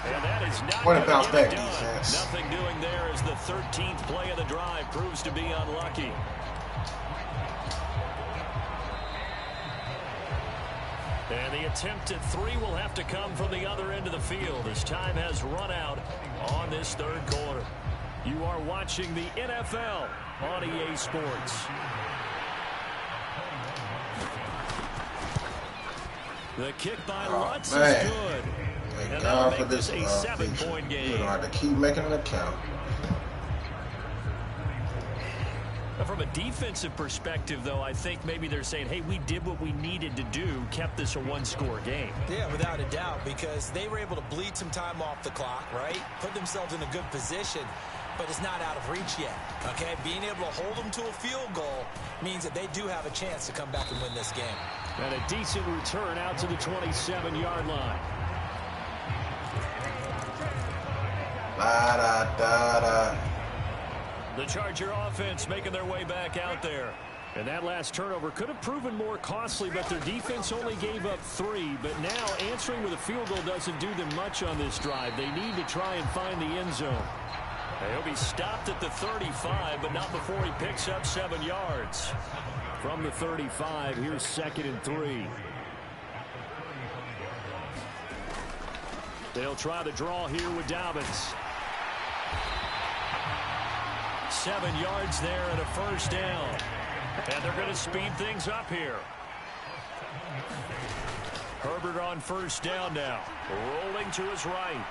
And that is not going to get it done. Nothing doing there as the 13th play of the drive proves to be unlucky. And the attempt at 3 will have to come from the other end of the field as time has run out on this 3rd quarter. You are watching the NFL on EA Sports. The kick by Lutz is good. Thank God for this. A 7-point game. You're going to have to keep making an account. From a defensive perspective, though, I think maybe they're saying, hey, we did what we needed to do, kept this a 1-score game. Yeah, without a doubt, because they were able to bleed some time off the clock, right? Put themselves in a good position, but it's not out of reach yet, okay? Being able to hold them to a field goal means that they do have a chance to come back and win this game. And a decent return out to the 27-yard line. Da-da-da-da. The Charger offense making their way back out there. And that last turnover could have proven more costly, but their defense only gave up 3. But now answering with a field goal doesn't do them much on this drive. They need to try and find the end zone. He'll be stopped at the 35, but not before he picks up 7 yards. From the 35, here's 2nd and 3. They'll try the draw here with Dobbins. 7 yards there and a 1st down. And they're going to speed things up here. Herbert on 1st down now. Rolling to his right.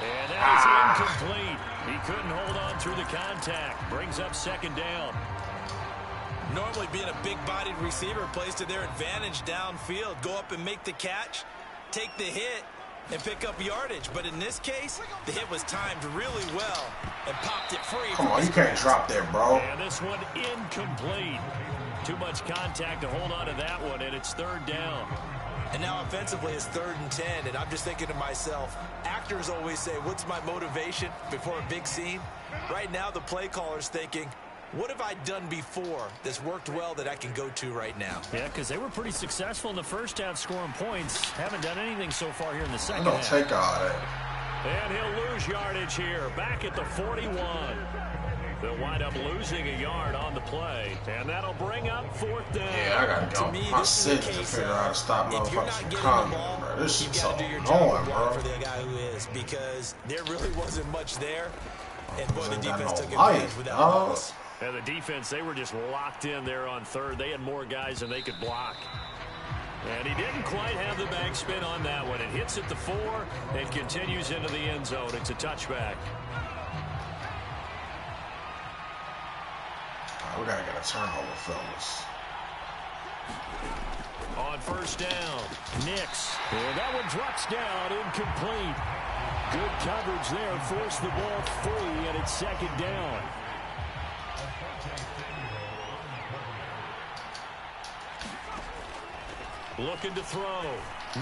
And that is incomplete. He couldn't hold on through the contact. Brings up 2nd down. Normally being a big-bodied receiver plays to their advantage downfield. Go up and make the catch, take the hit, and pick up yardage. But in this case, the hit was timed really well and popped it free. Come on, you can't drop there, bro. And this one incomplete. Too much contact to hold on to that one, and it's 3rd down. And now offensively it's 3rd and 10, and I'm just thinking to myself, actors always say, what's my motivation before a big scene? Right now the play caller's thinking, what have I done before that's worked well that I can go to right now? Yeah, because they were pretty successful in the first half scoring points. Haven't done anything so far here in the second half. Don't take all that. And he'll lose yardage here, back at the 41. They'll wind up losing a yard on the play, and that'll bring up 4th down. Yeah, I gotta go. To me, My this is a city to case figure out how to stop if you're motherfuckers not from getting coming, the ball, bro. This you've is got so to do your annoying, job bro. for the guy who is, because there really wasn't much there, and boy, the Ain't got defense no took life, advantage without dog. loss. And the defense, they were just locked in there on 3rd. They had more guys than they could block. And he didn't quite have the backspin on that one. It hits at the 4 and continues into the end zone. It's a touchback. We gotta get a turnover, fellas. On 1st down, Nix. And that one drops down, incomplete. Good coverage there, forced the ball free, and it's 2nd down. Looking to throw.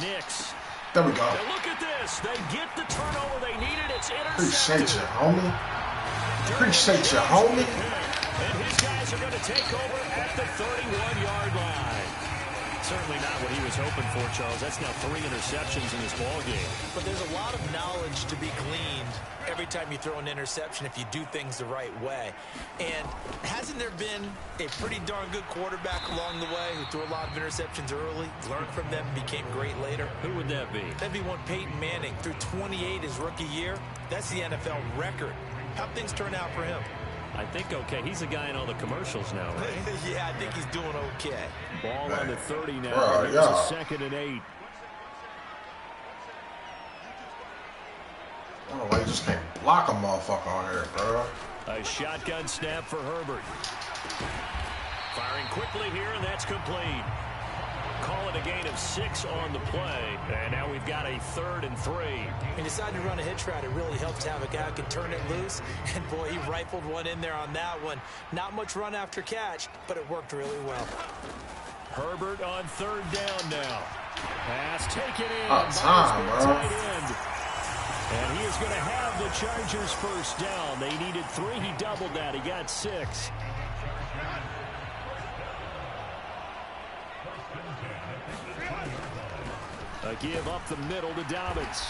Nix. There we go. Now look at this. They get the turnover they needed. It's Appreciate intercepted. you, homie. Appreciate you, homie. And his guys are going to take over at the 31-yard line. Certainly not what he was hoping for, Charles. That's now 3 interceptions in this ballgame. But there's a lot of knowledge to be gleaned every time you throw an interception if you do things the right way. And hasn't there been a pretty darn good quarterback along the way who threw a lot of interceptions early, learned from them, became great later? Who would that be? That'd be one Peyton Manning. Threw 28 his rookie year. That's the NFL record. How'd things turn out for him? I think okay. He's the guy in all the commercials now, right? Yeah, I think he's doing okay. Ball on the 30 now. Bro, Here's yeah. a 2nd and 8. I don't know why you just can't block a motherfucker on here, bro. A shotgun snap for Herbert. Firing quickly here, and that's complete. Call it a gain of 6 on the play. And now we've got a 3rd and 3. He decided to run a hitch route. It really helps to have a guy who can turn it loose. And, boy, he rifled one in there on that one. Not much run after catch, but it worked really well. Herbert on 3rd down now. Pass taken in. Time, bro. Tight end. And he is going to have the Chargers first down. They needed 3. He doubled that. He got 6. A give up the middle to Dobbins.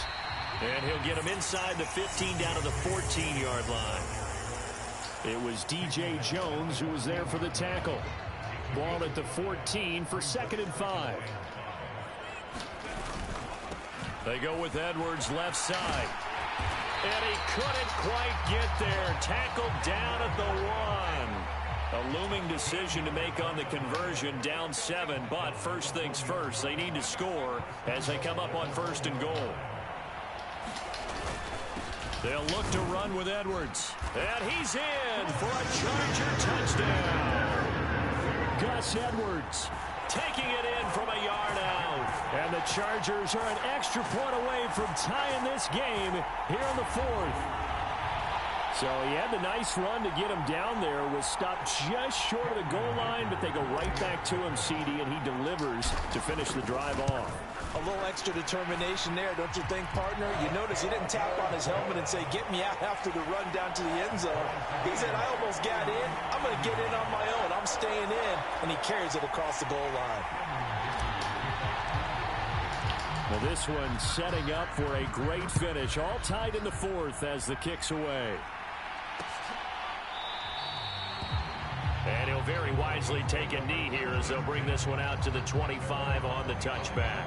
And he'll get him inside the 15 down to the 14-yard line. It was D.J. Jones who was there for the tackle. Ball at the 14 for 2nd and 5. They go with Edwards left side. And he couldn't quite get there. Tackled down at the 1. A looming decision to make on the conversion, down 7. But first things first, they need to score as they come up on 1st and goal. They'll look to run with Edwards. And he's in for a Charger touchdown. Gus Edwards taking it in from a yard out. And the Chargers are an extra point away from tying this game here in the 4th. So he had the nice run to get him down there. Was stopped just short of the goal line, but they go right back to him, CD, and he delivers to finish the drive off. A little extra determination there, don't you think, partner? You notice he didn't tap on his helmet and say, get me out after the run down to the end zone. He said, I almost got in. I'm going to get in on my own. I'm staying in. And he carries it across the goal line. Well, this one setting up for a great finish. All tied in the 4th as the kick's away. And he'll very wisely take a knee here as they'll bring this one out to the 25 on the touchback.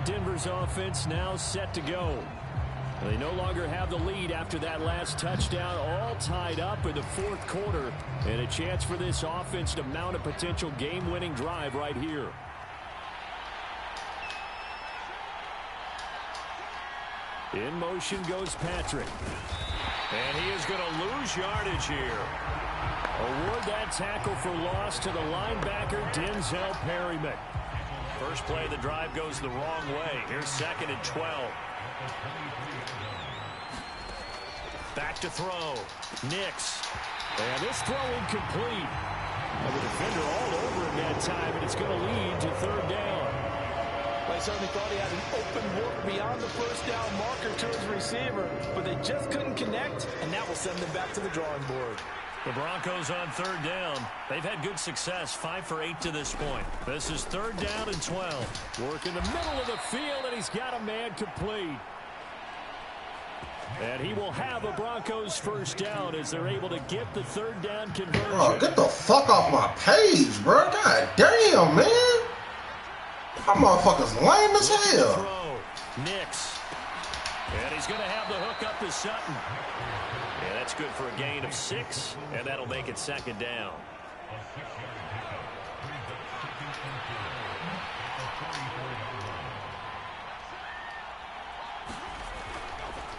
Denver's offense now set to go. They no longer have the lead after that last touchdown, all tied up in the 4th quarter. And a chance for this offense to mount a potential game-winning drive right here. In motion goes Patrick. And he is going to lose yardage here. Award that tackle for loss to the linebacker, Denzel Perryman. First play of the drive goes the wrong way. Here's 2nd and 12. Back to throw. Nix. And this throw incomplete. And the defender all over him that time, and it's going to lead to 3rd down. Well, he certainly thought he had an open look beyond the first down marker to his receiver, but they just couldn't connect, and that will send them back to the drawing board. The Broncos on 3rd down. They've had good success, 5 for 8 to this point. This is 3rd down and 12. Work in the middle of the field, and he's got a man complete. And he will have a Broncos first down as they're able to get the 3rd down conversion. Oh, get the fuck off my page, bro. God damn, man. That motherfucker's lame as hell. Nix. And he's going to have the hook up to Sutton. And that's good for a gain of 6, and that'll make it 2nd down.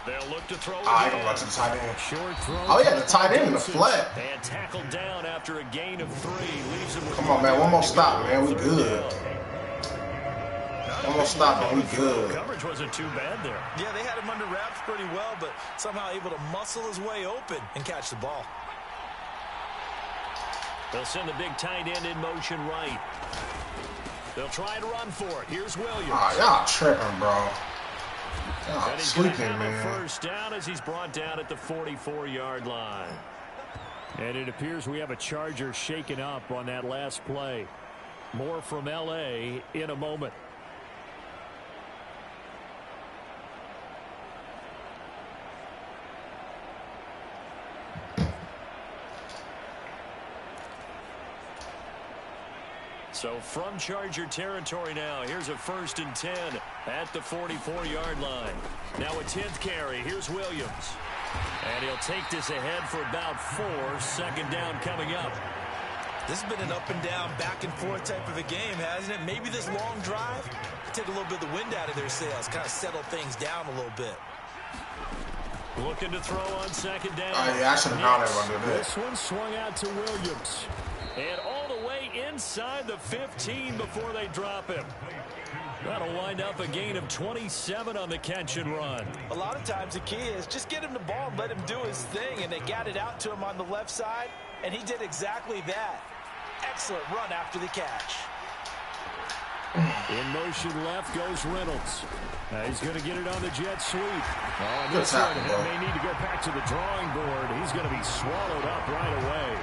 They'll look to throw. I ain't gonna run to the tight end. Short throw. Oh, yeah, the tight end in the flat. And tackled down after a gain of 3. Leaves him with Come on, man. One more stop, man. We good. One more stop, and we good. Coverage wasn't too bad there. Yeah, they had him under wraps pretty well, but somehow able to muscle his way open and catch the ball. They'll send the big tight end in motion right. They'll try to run for it. Here's Williams. Ah, y'all tripping, bro. Y'all sleeping, man. First down as he's brought down at the 44-yard line. And it appears we have a Charger shaken up on that last play. More from L.A. in a moment. So from Charger territory now, here's a 1st and 10 at the 44-yard line. Now a 10th carry. Here's Williams. And he'll take this ahead for about 4. 2nd down coming up. This has been an up and down, back and forth type of a game, hasn't it? Maybe this long drive take a little bit of the wind out of their sails, kind of settle things down a little bit. Looking to throw on 2nd down. Oh, yeah, I should have gone there. This one swung out to Williams. And all the way inside the 15 before they drop him. That'll wind up a gain of 27 on the catch and run. A lot of times the key is just get him the ball and let him do his thing, and they got it out to him on the left side, and he did exactly that. Excellent run after the catch. In motion left goes Reynolds. He's going to get it on the jet sweep. Oh, and this one may need to go back to the drawing board. He's going to be swallowed up right away.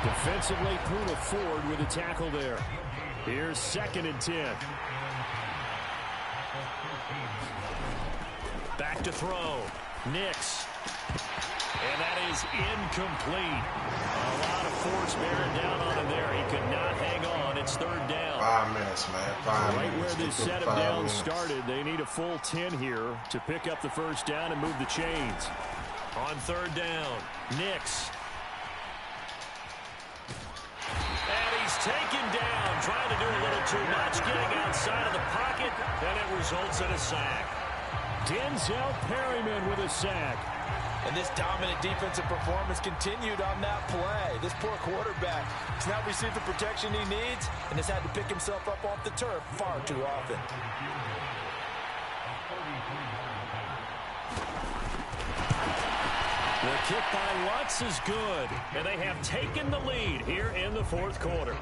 Defensively, Puna Ford with a tackle there. Here's 2nd and 10. Back to throw. Nix. And that is incomplete. A lot of force bearing down on him there. He could not hang on. It's 3rd down. 5 minutes, man. 5 right minutes. Where this set of downs started, they need a full 10 here to pick up the 1st down and move the chains. On 3rd down, Nix. And he's taken down, trying to do a little too much, getting outside of the pocket, and it results in a sack. Denzel Perryman with a sack. And this dominant defensive performance continued on that play. This poor quarterback has not received the protection he needs and has had to pick himself up off the turf far too often. The kick by Lutz is good, and they have taken the lead here in the 4th quarter.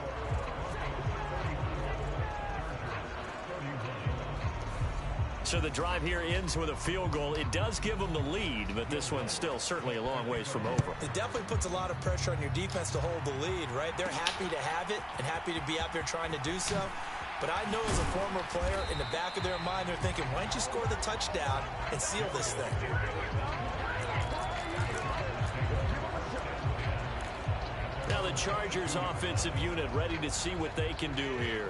So the drive here ends with a field goal. It does give them the lead, but this one's still certainly a long ways from over. It definitely puts a lot of pressure on your defense to hold the lead, right? They're happy to have it and happy to be out there trying to do so. But I know as a former player, in the back of their mind, they're thinking, why don't you score the touchdown and seal this thing? Now the Chargers offensive unit ready to see what they can do here.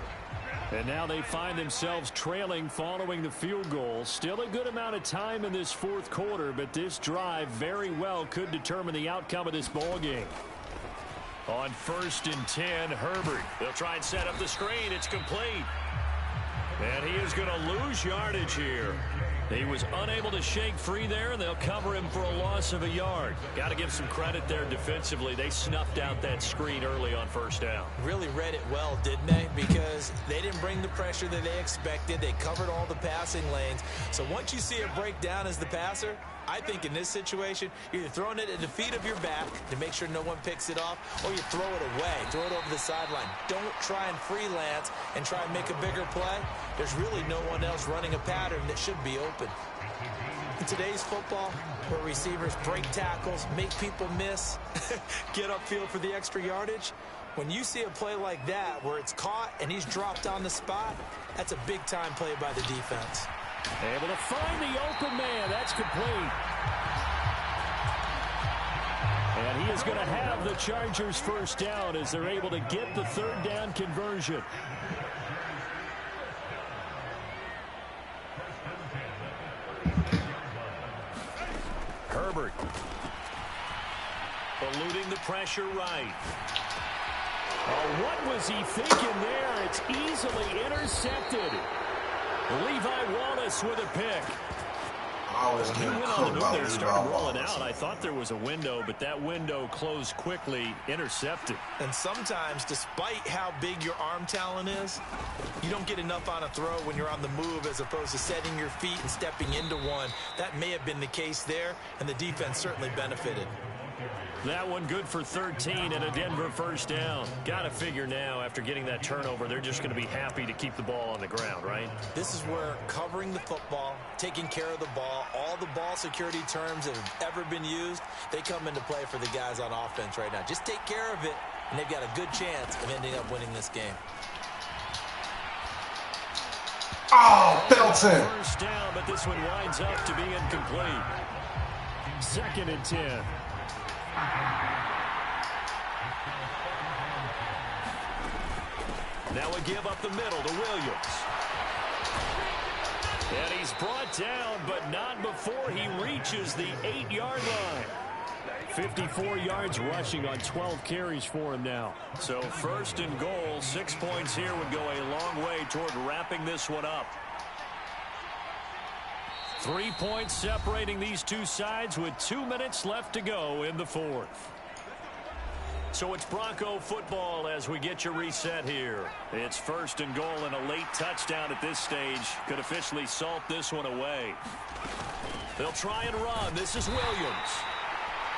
And now they find themselves trailing following the field goal. Still a good amount of time in this 4th quarter, but this drive very well could determine the outcome of this ball game. On 1st and 10, Herbert. They'll try and set up the screen. It's complete. And he is going to lose yardage here. He was unable to shake free there, and they'll cover him for a loss of a yard. Got to give some credit there defensively. They snuffed out that screen early on 1st down. Really read it well, didn't they? Because they didn't bring the pressure that they expected. They covered all the passing lanes. So once you see it break down as the passer, I think in this situation, you're either throwing it at the feet of your back to make sure no one picks it off, or you throw it away, throw it over the sideline. Don't try and freelance and try and make a bigger play. There's really no one else running a pattern that should be open. In today's football, where receivers break tackles, make people miss, get upfield for the extra yardage, when you see a play like that where it's caught and he's dropped on the spot, that's a big-time play by the defense. Able to find the open man. That's complete. And he is going to have the Chargers 1st down as they're able to get the 3rd down conversion. Herbert. Eluding the pressure right. Oh, what was he thinking there? It's easily intercepted. Levi Wallace with a pick. He went on the move there, started rolling out. I thought there was a window, but that window closed quickly, intercepted. And sometimes, despite how big your arm talent is, you don't get enough on a throw when you're on the move as opposed to setting your feet and stepping into one. That may have been the case there, and the defense certainly benefited. That one good for 13 and a Denver 1st down. Got to figure now, after getting that turnover, they're just going to be happy to keep the ball on the ground, right? This is where covering the football, taking care of the ball, all the ball security terms that have ever been used, they come into play for the guys on offense right now. Just take care of it, and they've got a good chance of ending up winning this game. Oh, Felton. 1st down, but this one winds up to be incomplete. 2nd and 10. Now a give up the middle to Williams. And he's brought down, but not before he reaches the 8-yard line. 54 yards rushing on 12 carries for him now. So 1st and goal, 6 points here would go a long way toward wrapping this one up. 3 points separating these two sides with 2 minutes left to go in the 4th. So it's Bronco football as we get your reset here. It's 1st and goal, and a late touchdown at this stage could officially salt this one away. They'll try and run. This is Williams.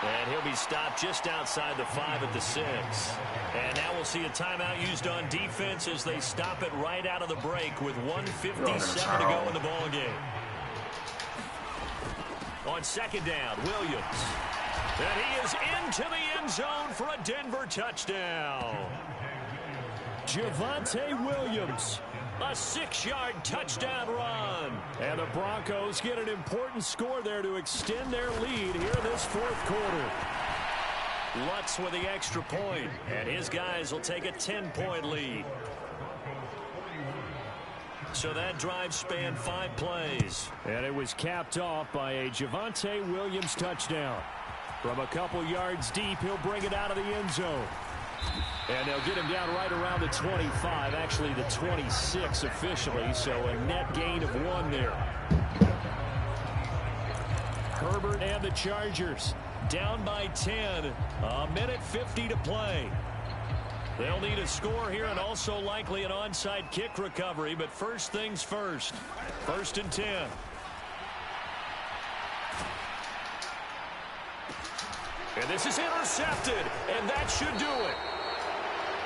And he'll be stopped just outside the 5 at the 6. And now we'll see a timeout used on defense as they stop it right out of the break with 1:57 to go in the ball game. On 2nd down, Williams. And he is into the end zone for a Denver touchdown. Javonte Williams, a 6-yard touchdown run. And the Broncos get an important score there to extend their lead here this 4th quarter. Lutz with the extra point, and his guys will take a 10-point lead. So that drive spanned 5 plays. And it was capped off by a Javonte Williams touchdown. From a couple yards deep, he'll bring it out of the end zone. And they'll get him down right around the 25, actually the 26 officially, so a net gain of 1 there. Herbert and the Chargers down by 10, a minute 50 to play. They'll need a score here and also likely an onside kick recovery, but first things first. 1st and 10. And this is intercepted, and that should do it.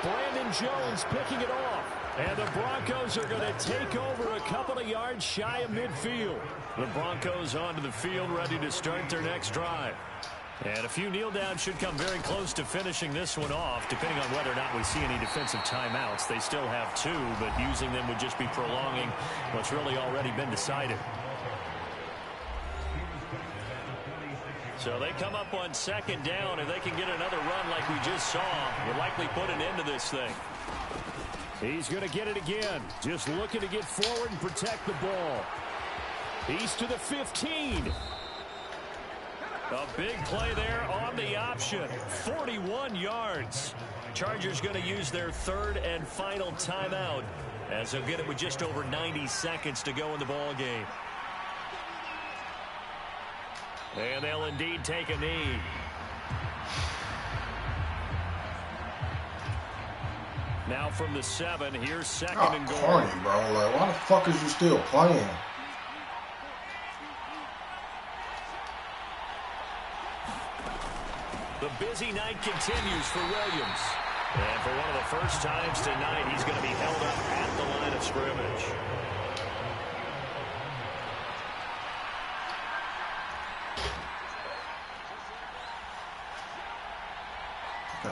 Brandon Jones picking it off. And the Broncos are going to take over a couple of yards shy of midfield. The Broncos onto the field ready to start their next drive. And a few kneel downs should come very close to finishing this one off, depending on whether or not we see any defensive timeouts. They still have 2, but using them would just be prolonging what's really already been decided. So they come up on 2nd down, and they can get another run like we just saw. Would likely put an end to this thing. He's going to get it again. Just looking to get forward and protect the ball. He's to the 15. A big play there on the option. 41 yards. Chargers going to use their 3rd and final timeout as they'll get it with just over 90 seconds to go in the ball game. And they'll indeed take a knee. Now from the 7, here's 2nd and goal. Corny, bro. Like, why the fuck is you still playing? The busy night continues for Williams. And for one of the first times tonight, he's going to be held up at the line of scrimmage.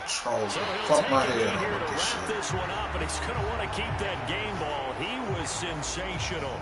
So he'll take it in here to wrap this one up, and he's going to want to keep that game ball. He was sensational.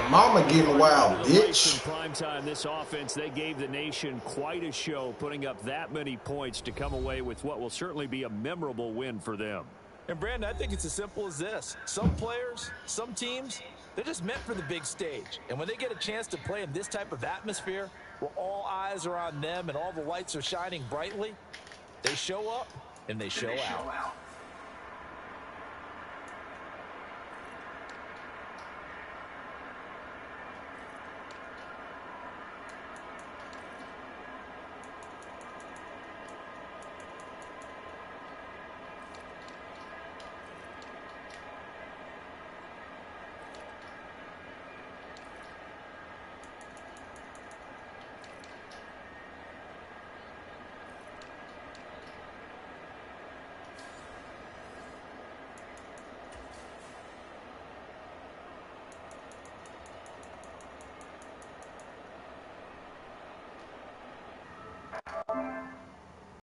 Mama getting wild, bitch. In prime time, this offense, they gave the nation quite a show, putting up that many points to come away with what will certainly be a memorable win for them. And Brandon, I think it's as simple as this. Some players, some teams, they're just meant for the big stage. And when they get a chance to play in this type of atmosphere, where all eyes are on them and all the lights are shining brightly, they show up and they show out.